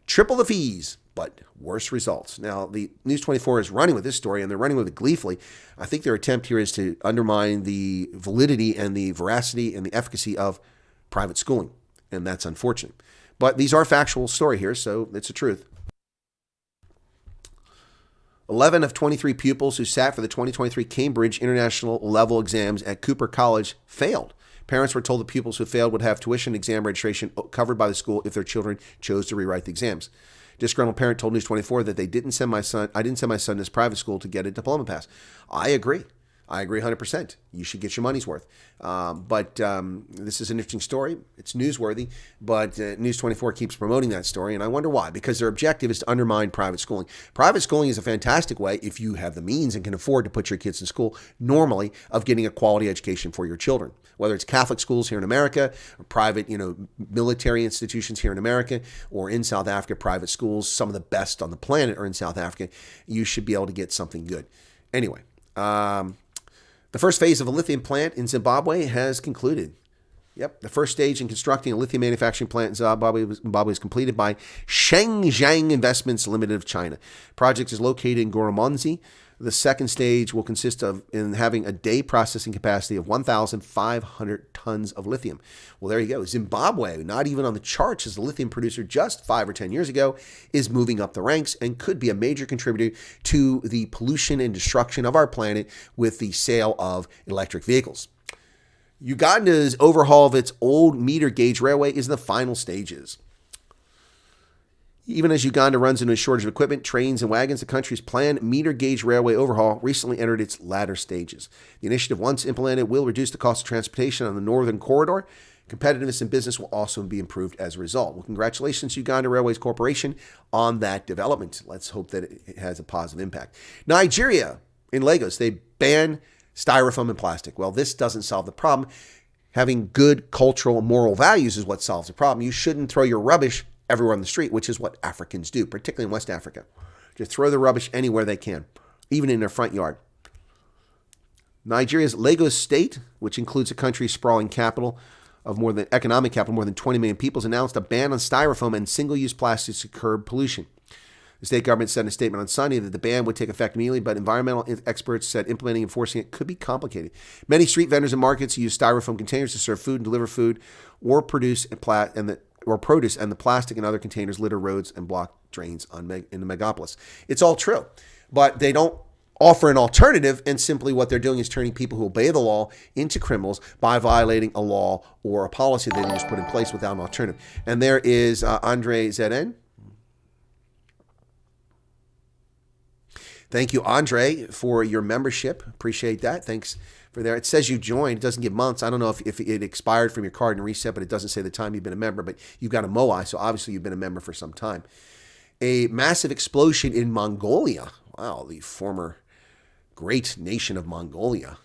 Triple the fees, but worse results. Now, the News 24 is running with this story, and they're running with it gleefully. I think their attempt here is to undermine the validity and the veracity and the efficacy of private schooling, and that's unfortunate. But these are factual story here, so it's the truth. 11 of 23 pupils who sat for the 2023 Cambridge International Level exams at Cooper College failed. Parents were told that pupils who failed would have tuition exam registration covered by the school if their children chose to rewrite the exams. Disgruntled parent told News 24 that I didn't send my son to this private school to get a diploma pass. I agree. I agree 100%. You should get your money's worth. But this is an interesting story. It's newsworthy, but News 24 keeps promoting that story, and I wonder why. Because their objective is to undermine private schooling. Private schooling is a fantastic way, if you have the means and can afford to put your kids in school, normally, of getting a quality education for your children. Whether it's Catholic schools here in America, or private, military institutions here in America, or in South Africa, private schools, some of the best on the planet are in South Africa, you should be able to get something good. Anyway, the first phase of a lithium plant in Zimbabwe has concluded. Yep, the first stage in constructing a lithium manufacturing plant in Zimbabwe was completed by Shenzhen Investments Limited of China. The project is located in Goromonzi. The second stage will consist of having a day processing capacity of 1,500 tons of lithium. Well, there you go. Zimbabwe, not even on the charts as a lithium producer just 5 or 10 years ago, is moving up the ranks and could be a major contributor to the pollution and destruction of our planet with the sale of electric vehicles. Uganda's overhaul of its old meter gauge railway is in the final stages. Even as Uganda runs into a shortage of equipment, trains, and wagons, the country's planned meter gauge railway overhaul recently entered its latter stages. The initiative, once implemented, will reduce the cost of transportation on the northern corridor. Competitiveness in business will also be improved as a result. Well, congratulations, Uganda Railways Corporation, on that development. Let's hope that it has a positive impact. Nigeria, in Lagos, they ban styrofoam and plastic. Well, this doesn't solve the problem. Having good cultural and moral values is what solves the problem. You shouldn't throw your rubbish everywhere on the street, which is what Africans do, particularly in West Africa. Just throw the rubbish anywhere they can, even in their front yard. Nigeria's Lagos state, which includes the country's sprawling economic capital, more than 20 million people, has announced a ban on styrofoam and single-use plastics to curb pollution. The state government said in a statement on Sunday that the ban would take effect immediately, but environmental experts said implementing and enforcing it could be complicated. Many street vendors and markets use styrofoam containers to serve food and deliver food or produce produce, and the plastic and other containers litter roads and block drains in the megapolis. It's all true, but they don't offer an alternative, and simply what they're doing is turning people who obey the law into criminals by violating a law or a policy that they just put in place without an alternative. And there is Andre Zeden. Thank you, Andre, for your membership. Appreciate that. Thanks for there. It says you joined. It doesn't give months. I don't know if it expired from your card and reset, but it doesn't say the time you've been a member. But you've got a MOI, so obviously you've been a member for some time. A massive explosion in Mongolia. Wow, the former great nation of Mongolia.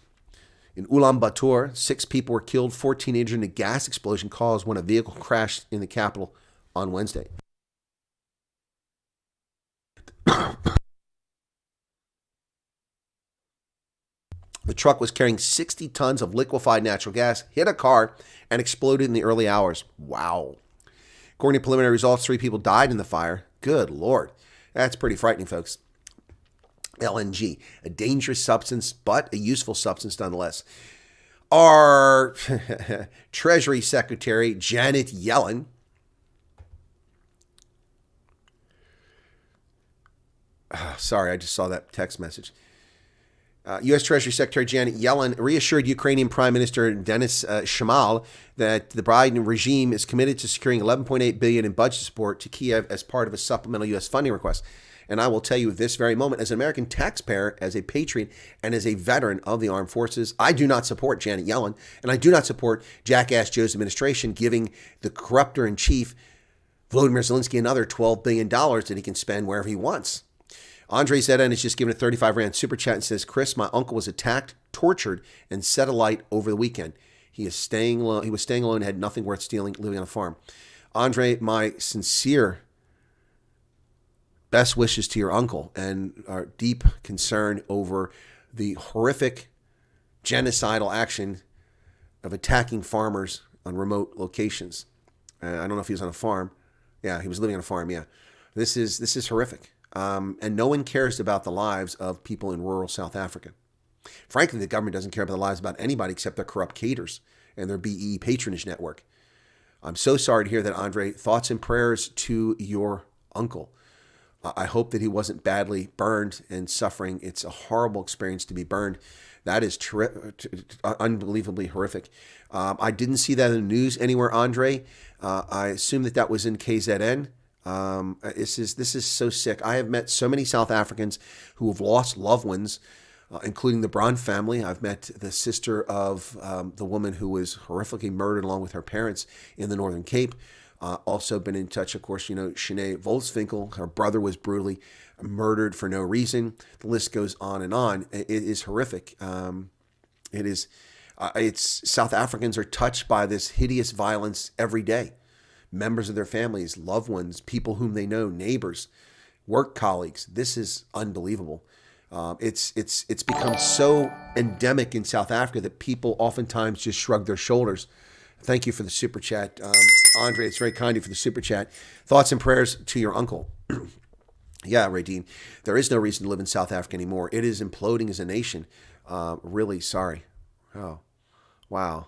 In Ulaanbaatar, 6 people were killed, 14 injured in a gas explosion caused when a vehicle crashed in the capital on Wednesday. The truck was carrying 60 tons of liquefied natural gas, hit a car, and exploded in the early hours. Wow. According to preliminary results, 3 people died in the fire. Good Lord. That's pretty frightening, folks. LNG, a dangerous substance, but a useful substance nonetheless. Our Treasury Secretary, Janet Yellen, sorry, I just saw that text message. U.S. Treasury Secretary Janet Yellen reassured Ukrainian Prime Minister Denis Shmyhal that the Biden regime is committed to securing $11.8 billion in budget support to Kiev as part of a supplemental U.S. funding request. And I will tell you this very moment, as an American taxpayer, as a patriot, and as a veteran of the armed forces, I do not support Janet Yellen, and I do not support Jackass Joe's administration giving the corruptor-in-chief, Volodymyr Zelensky, another $12 billion that he can spend wherever he wants. Andre Zeden has just given a 35 Rand super chat and says, Chris, my uncle was attacked, tortured, and set alight over the weekend. He was staying alone, had nothing worth stealing, living on a farm. Andre, my sincere best wishes to your uncle and our deep concern over the horrific genocidal action of attacking farmers on remote locations. I don't know if he was on a farm. Yeah, he was living on a farm, yeah. This is horrific. And no one cares about the lives of people in rural South Africa. Frankly, the government doesn't care about the lives about anybody except their corrupt cadres and their BE patronage network. I'm so sorry to hear that, Andre. Thoughts and prayers to your uncle. I hope that he wasn't badly burned and suffering. It's a horrible experience to be burned. That is unbelievably horrific. I didn't see that in the news anywhere, Andre. I assume that was in KZN. This is so sick. I have met so many South Africans who have lost loved ones including the Braun family. I've met the sister of the woman who was horrifically murdered along with her parents in the Northern Cape. Also been in touch, of course, Shanae Volkswinkel. Her brother was brutally murdered for no reason. The list goes on and on. It is horrific. It's South Africans are touched by this hideous violence every day. Members of their families, loved ones, people whom they know, neighbors, work colleagues. This is unbelievable. It's become so endemic in South Africa that people oftentimes just shrug their shoulders. Thank you for the super chat, Andre. It's very kind of you for the super chat. Thoughts and prayers to your uncle. Yeah, Radine, there is no reason to live in South Africa anymore. It is imploding as a nation. Really sorry. Oh, wow.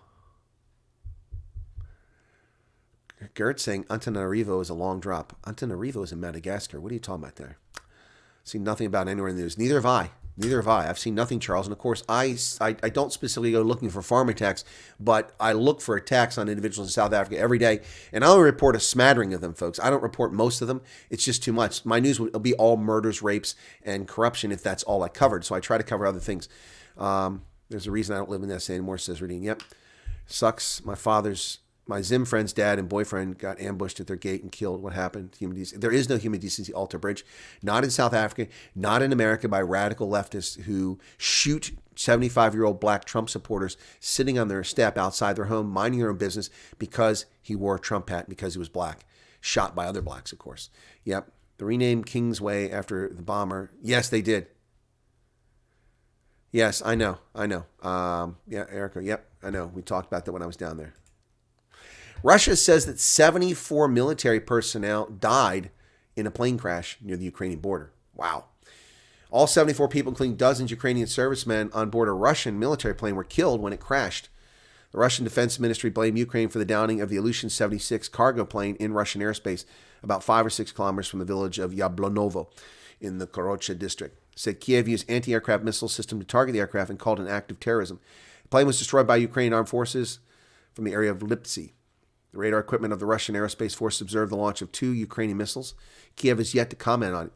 Garrett's saying Antananarivo is a long drop. Antananarivo is in Madagascar. What are you talking about there? Seen nothing about it anywhere in the news. Neither have I. I've seen nothing, Charles. And of course, I don't specifically go looking for farm attacks, but I look for attacks on individuals in South Africa every day. And I only report a smattering of them, folks. I don't report most of them. It's just too much. My news will be all murders, rapes, and corruption if that's all I covered. So I try to cover other things. There's a reason I don't live in that anymore, says Radine. Yep. Sucks. My Zim friend's dad and boyfriend got ambushed at their gate and killed. What happened? There is no human decency altar bridge. Not in South Africa, not in America, by radical leftists who shoot 75-year-old black Trump supporters sitting on their step outside their home, minding their own business because he wore a Trump hat, because he was black. Shot by other blacks, of course. Yep. They renamed Kingsway after the bomber. Yes, they did. Yes, I know. Yeah, Erica, yep, I know. We talked about that when I was down there. Russia says that 74 military personnel died in a plane crash near the Ukrainian border. Wow. All 74 people, including dozens of Ukrainian servicemen on board a Russian military plane, were killed when it crashed. The Russian Defense Ministry blamed Ukraine for the downing of the Ilyushin 76 cargo plane in Russian airspace about 5 or 6 kilometers from the village of Yablonovo in the Korocha district. It said Kiev used anti-aircraft missile system to target the aircraft and called it an act of terrorism. The plane was destroyed by Ukrainian armed forces from the area of Lipsy. The radar equipment of the Russian Aerospace Force observed the launch of 2 Ukrainian missiles. Kiev has yet to comment on it.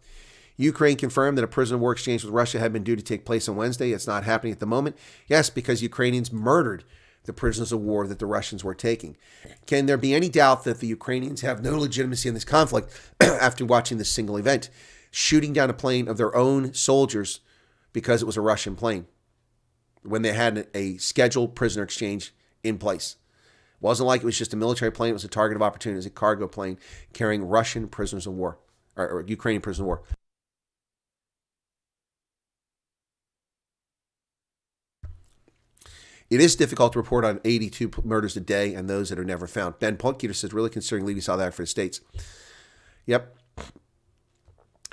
Ukraine confirmed that a prisoner of war exchange with Russia had been due to take place on Wednesday. It's not happening at the moment. Yes, because Ukrainians murdered the prisoners of war that the Russians were taking. Can there be any doubt that the Ukrainians have no legitimacy in this conflict after watching this single event? Shooting down a plane of their own soldiers because it was a Russian plane when they had a scheduled prisoner exchange in place. It wasn't like it was just a military plane. It was a target of opportunity. It was a cargo plane carrying Russian prisoners of war, or Ukrainian prisoners of war. It is difficult to report on 82 murders a day and those that are never found. Ben Polketer says, really considering leaving South Africa for the States. Yep.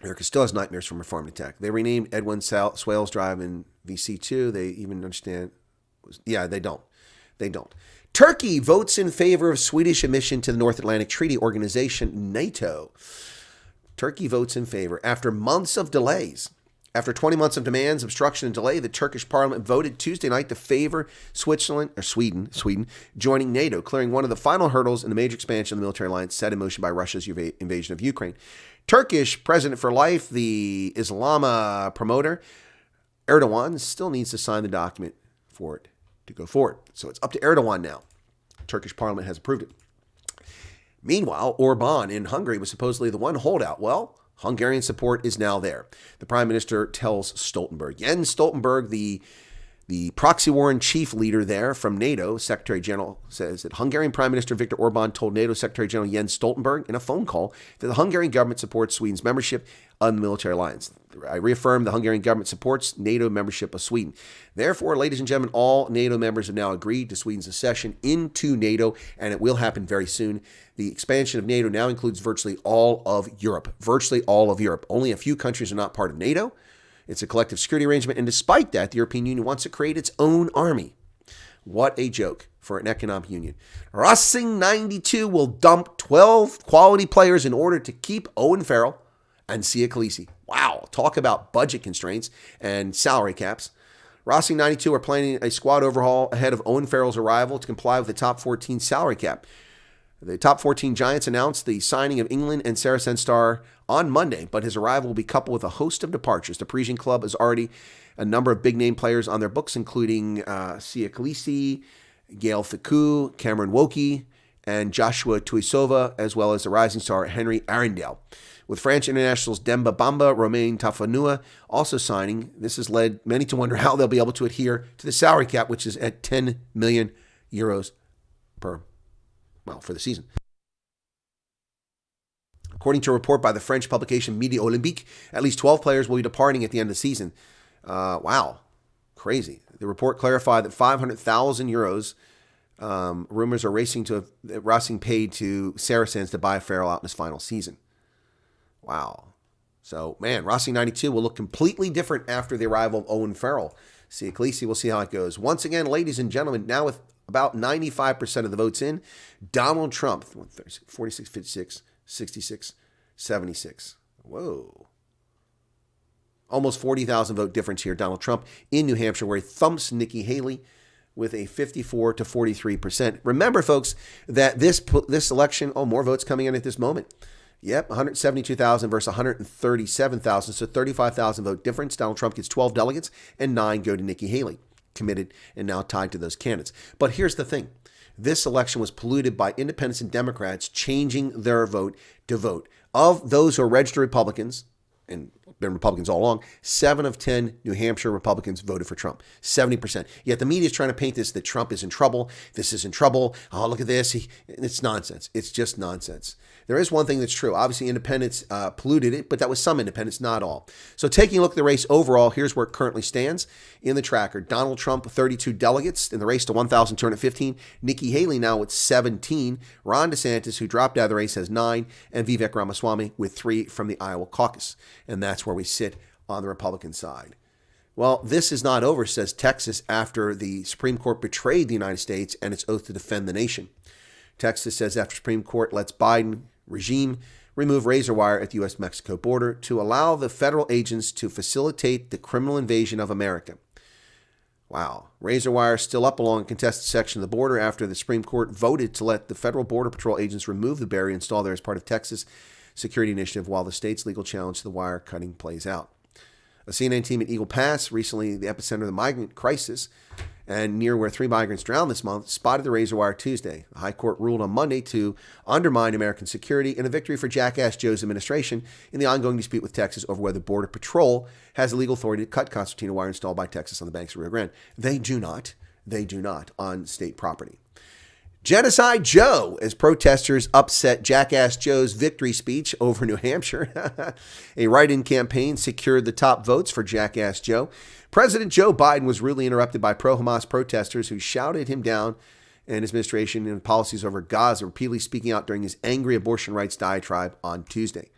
Erica still has nightmares from a farm attack. They renamed Edwin Swales Drive in VC2. They even understand. Yeah, they don't. Turkey votes in favor of Swedish admission to the North Atlantic Treaty Organization, NATO. Turkey votes in favor after months of delays. After 20 months of demands, obstruction, and delay, the Turkish parliament voted Tuesday night to favor Sweden joining NATO, clearing one of the final hurdles in the major expansion of the military alliance set in motion by Russia's invasion of Ukraine. Turkish president for life, the Islama promoter, Erdogan, still needs to sign the document for it to go forward. So it's up to Erdogan now. Turkish parliament has approved it. Meanwhile, Orban in Hungary was supposedly the one holdout. Well, Hungarian support is now there. The prime minister tells Stoltenberg. Jens Stoltenberg, the proxy war in chief leader there from NATO, Secretary General, says that Hungarian Prime Minister Viktor Orban told NATO Secretary General Jens Stoltenberg in a phone call that the Hungarian government supports Sweden's membership of the military alliance. I reaffirm the Hungarian government supports NATO membership of Sweden. Therefore, ladies and gentlemen, all NATO members have now agreed to Sweden's accession into NATO, and it will happen very soon. The expansion of NATO now includes virtually all of Europe. Virtually all of Europe. Only a few countries are not part of NATO. It's a collective security arrangement, and despite that, the European Union wants to create its own army. What a joke for an economic union. Racing 92 will dump 12 quality players in order to keep Owen Farrell and Sia Khaleesi. Wow, talk about budget constraints and salary caps. Racing 92 are planning a squad overhaul ahead of Owen Farrell's arrival to comply with the top 14 salary cap. The top 14 Giants announced the signing of England and Saracen star on Monday, but his arrival will be coupled with a host of departures. The Parisian club has already a number of big-name players on their books, including Sia Khaleesi, Gail Ficou, Cameron Wokey, and Joshua Tuisova, as well as the rising star Henry Arundel. With French internationals Demba Bamba, Romain Tafanua also signing, this has led many to wonder how they'll be able to adhere to the salary cap, which is at 10 million euros for the season. According to a report by the French publication Midi Olympique, at least 12 players will be departing at the end of the season. Wow, crazy. The report clarified that 500,000 euros rumors are racing paid to Saracens to buy Farrell out in his final season. Wow. So, man, Racing 92 will look completely different after the arrival of Owen Farrell. See, Khaleesi, we'll see how it goes. Once again, ladies and gentlemen, now with about 95% of the votes in, Donald Trump, 46, 56, 66, 76. Whoa. Almost 40,000 vote difference here. Donald Trump in New Hampshire, where he thumps Nikki Haley with a 54 to 43%. Remember, folks, that this election, more votes coming in at this moment. Yep, 172,000 versus 137,000, so 35,000 vote difference. Donald Trump gets 12 delegates, and 9 go to Nikki Haley, committed and now tied to those candidates. But here's the thing. This election was polluted by independents and Democrats changing their vote to vote. Of those who are registered Republicans, and been Republicans all along, 7 of 10 New Hampshire Republicans voted for Trump, 70%. Yet the media is trying to paint this that Trump is in trouble. This is in trouble. Oh, look at this. It's nonsense. It's just nonsense. There is one thing that's true. Obviously, independents polluted it, but that was some independents, not all. So taking a look at the race overall, here's where it currently stands in the tracker. Donald Trump, 32 delegates in the race to 1,215. Nikki Haley now with 17. Ron DeSantis, who dropped out of the race, has 9. And Vivek Ramaswamy with 3 from the Iowa caucus. And that's where we sit on the Republican side. Well, this is not over, says Texas, after the Supreme Court betrayed the United States and its oath to defend the nation. Texas says after Supreme Court lets Biden regime remove razor wire at the U.S.-Mexico border to allow the federal agents to facilitate the criminal invasion of America. Wow. Razor wire is still up along a contested section of the border after the Supreme Court voted to let the federal Border Patrol agents remove the barrier installed there as part of Texas security initiative while the state's legal challenge to the wire cutting plays out. A CNN team at Eagle Pass, recently the epicenter of the migrant crisis, and near where 3 migrants drowned this month, spotted the razor wire Tuesday. The High Court ruled on Monday to undermine American security in a victory for Jackass Joe's administration in the ongoing dispute with Texas over whether Border Patrol has the legal authority to cut concertina wire installed by Texas on the banks of Rio Grande. They do not on state property. Genocide Joe, as protesters upset Jackass Joe's victory speech over New Hampshire. A write-in campaign secured the top votes for Jackass Joe. President Joe Biden was rudely interrupted by pro-Hamas protesters who shouted him down and his administration and policies over Gaza, repeatedly speaking out during his angry abortion rights diatribe on Tuesday.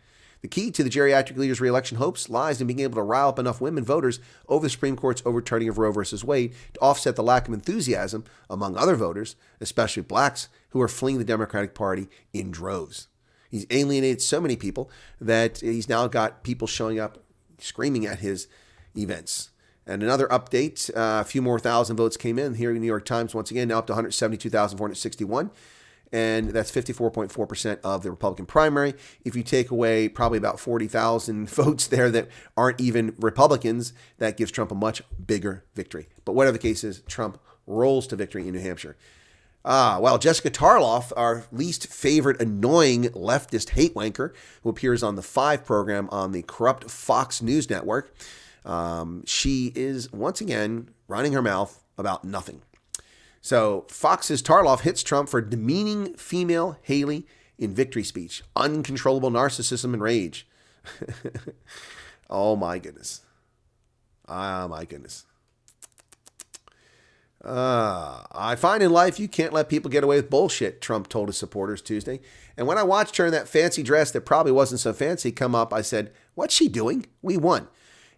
The key to the geriatric leader's re-election hopes lies in being able to rile up enough women voters over the Supreme Court's overturning of Roe v. Wade to offset the lack of enthusiasm among other voters, especially blacks, who are fleeing the Democratic Party in droves. He's alienated so many people that he's now got people showing up screaming at his events. And another update, a few more thousand votes came in here in the New York Times, once again, now up to 172,461. And that's 54.4% of the Republican primary. If you take away probably about 40,000 votes there that aren't even Republicans, that gives Trump a much bigger victory. But whatever the case is, Trump rolls to victory in New Hampshire. Well, Jessica Tarloff, our least favorite annoying leftist hate wanker, who appears on the 5 program on the corrupt Fox News network, she is once again running her mouth about nothing. So Fox's Tarloff hits Trump for demeaning female Haley in victory speech. Uncontrollable narcissism and rage. Oh, my goodness. My goodness. I find in life you can't let people get away with bullshit, Trump told his supporters Tuesday. And when I watched her in that fancy dress that probably wasn't so fancy come up, I said, what's she doing? We won.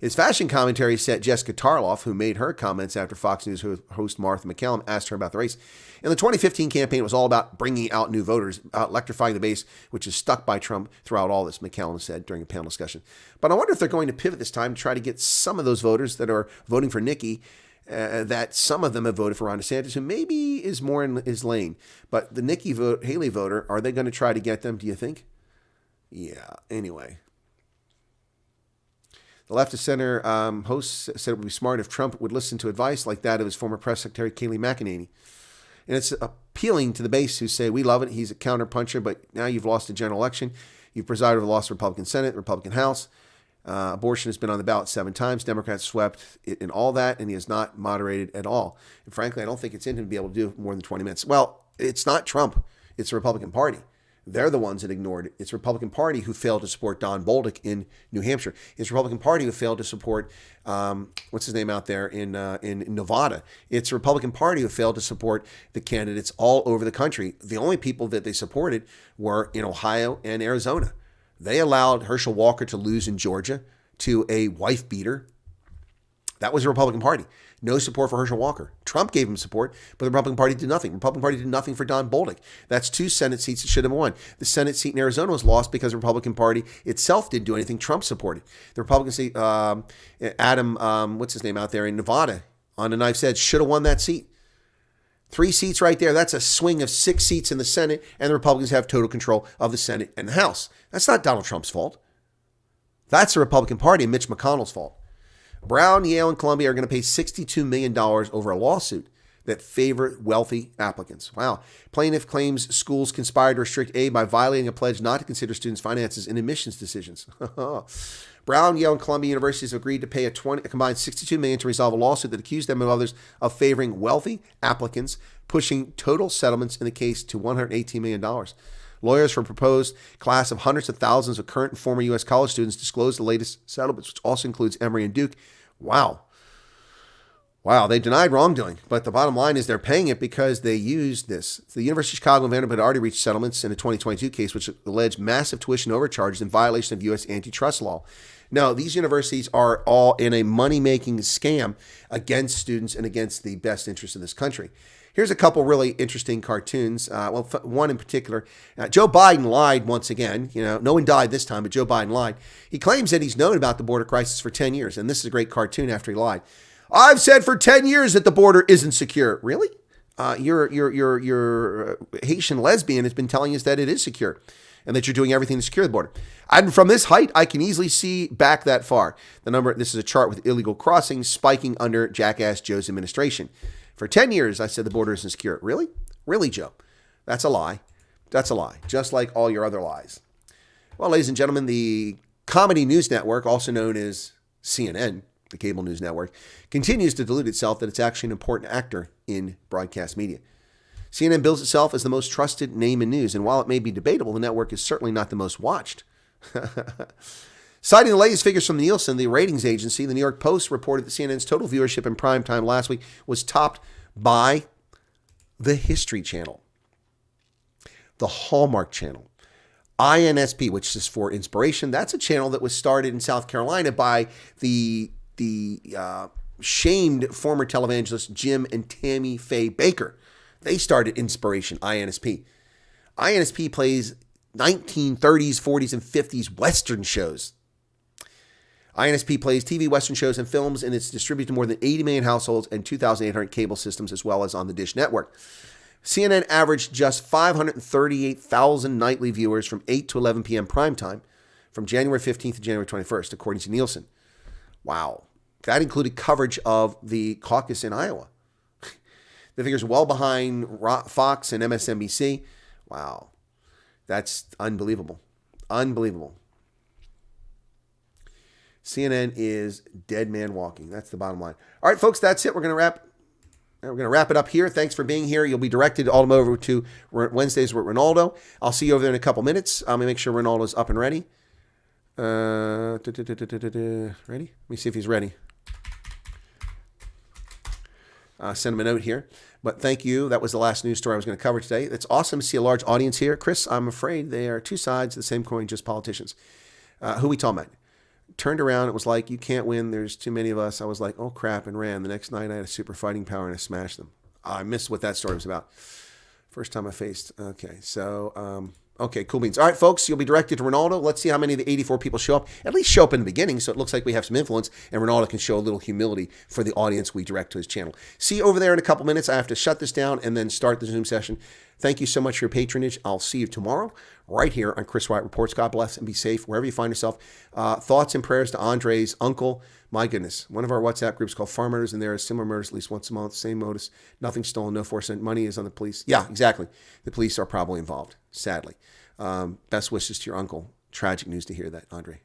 His fashion commentary set Jessica Tarloff, who made her comments after Fox News host Martha McCallum asked her about the race. In the 2015 campaign, it was all about bringing out new voters, electrifying the base, which is stuck by Trump throughout all this, McCallum said during a panel discussion. But I wonder if they're going to pivot this time to try to get some of those voters that are voting for Nikki that some of them have voted for Ron DeSantis, who maybe is more in his lane. But the Nikki Haley voter, are they going to try to get them, do you think? Yeah, anyway. The leftist center host said it would be smart if Trump would listen to advice like that of his former press secretary, Kayleigh McEnany. And it's appealing to the base who say, we love it. He's a counterpuncher, but now you've lost a general election. You've presided over the lost Republican Senate, Republican House. Abortion has been on the ballot 7 times. Democrats swept it in all that, and he has not moderated at all. And frankly, I don't think it's in him to be able to do more than 20 minutes. Well, it's not Trump. It's the Republican Party. They're the ones that ignored it. It's the Republican Party who failed to support Don Bolduc in New Hampshire. It's the Republican Party who failed to support, what's his name out there in Nevada. It's the Republican Party who failed to support the candidates all over the country. The only people that they supported were in Ohio and Arizona. They allowed Herschel Walker to lose in Georgia to a wife beater. That was the Republican Party. No support for Herschel Walker. Trump gave him support, but the Republican Party did nothing. The Republican Party did nothing for Don Bolduc. That's 2 Senate seats that should have won. The Senate seat in Arizona was lost because the Republican Party itself didn't do anything Trump supported. The Republican seat, Adam, what's his name out there in Nevada, on the knife's edge, should have won that seat. 3 seats right there. That's a swing of 6 seats in the Senate, and the Republicans have total control of the Senate and the House. That's not Donald Trump's fault. That's the Republican Party and Mitch McConnell's fault. Brown, Yale, and Columbia are going to pay $62 million over a lawsuit that favor wealthy applicants. Wow. Plaintiff claims schools conspired to restrict aid by violating a pledge not to consider students' finances in admissions decisions. Brown, Yale, and Columbia universities have agreed to pay a combined $62 million to resolve a lawsuit that accused them and others of favoring wealthy applicants, pushing total settlements in the case to $118 million. Lawyers for a proposed class of hundreds of thousands of current and former U.S. college students disclosed the latest settlements, which also includes Emory and Duke. Wow, they denied wrongdoing, but the bottom line is they're paying it because they used this. The University of Chicago and Vanderbilt had already reached settlements in a 2022 case, which alleged massive tuition overcharges in violation of U.S. antitrust law. Now, these universities are all in a money-making scam against students and against the best interests of this country. Here's a couple really interesting cartoons. One in particular. Joe Biden lied once again. No one died this time, but Joe Biden lied. He claims that he's known about the border crisis for 10 years, and this is a great cartoon after he lied. I've said for 10 years that the border isn't secure. Really? Your Haitian lesbian has been telling us that it is secure and that you're doing everything to secure the border. And from this height, I can easily see back that far. This is a chart with illegal crossings spiking under Jackass Joe's administration. For 10 years, I said the border isn't secure. Really? Really, Joe? That's a lie. That's a lie, just like all your other lies. Well, ladies and gentlemen, the comedy news network, also known as CNN, the cable news network, continues to delude itself that it's actually an important actor in broadcast media. CNN bills itself as the most trusted name in news, and while it may be debatable, the network is certainly not the most watched. Citing the latest figures from Nielsen, the ratings agency, the New York Post reported that CNN's total viewership in prime time last week was topped by the History Channel, the Hallmark Channel, INSP, which is for inspiration. That's a channel that was started in South Carolina by the shamed former televangelists Jim and Tammy Faye Baker. They started Inspiration, INSP. INSP plays 1930s, 40s, and 50s Western shows. INSP plays TV, Western shows, and films, and it's distributed to more than 80 million households and 2,800 cable systems, as well as on the Dish Network. CNN averaged just 538,000 nightly viewers from 8 to 11 p.m. primetime from January 15th to January 21st, according to Nielsen. Wow. That included coverage of the caucus in Iowa. The figures well behind Fox and MSNBC. Wow. That's unbelievable. Unbelievable. CNN is dead man walking. That's the bottom line. All right, folks, that's it. We're going to wrap it up here. Thanks for being here. You'll be directed all over to Wednesdays with Ronaldo. I'll see you over there in a couple minutes. I'm going to make sure Ronaldo's up and ready. Ready? Let me see if he's ready. Send him a note here. But thank you. That was the last news story I was going to cover today. It's awesome to see a large audience here. Chris, I'm afraid they are two sides of the same coin, just politicians. Who we talking about? Turned around. It was like, you can't win. There's too many of us. I was like, oh, crap, and ran. The next night, I had a super fighting power, and I smashed them. I missed what that story was about. First time I faced. Okay, so Okay, cool beans. All right, folks, you'll be directed to Ronaldo. Let's see how many of the 84 people show up. At least show up in the beginning, so it looks like we have some influence, and Ronaldo can show a little humility for the audience we direct to his channel. See you over there in a couple minutes. I have to shut this down and then start the Zoom session. Thank you so much for your patronage. I'll see you tomorrow right here on Chris Wyatt Reports. God bless and be safe wherever you find yourself. Thoughts and prayers to Andre's uncle. My goodness. One of our WhatsApp groups called Farm Murders, and there are similar murders at least once a month. Same modus. Nothing stolen. No force. Money is on the police. Yeah, exactly. The police are probably involved, sadly. Best wishes to your uncle. Tragic news to hear that, Andre.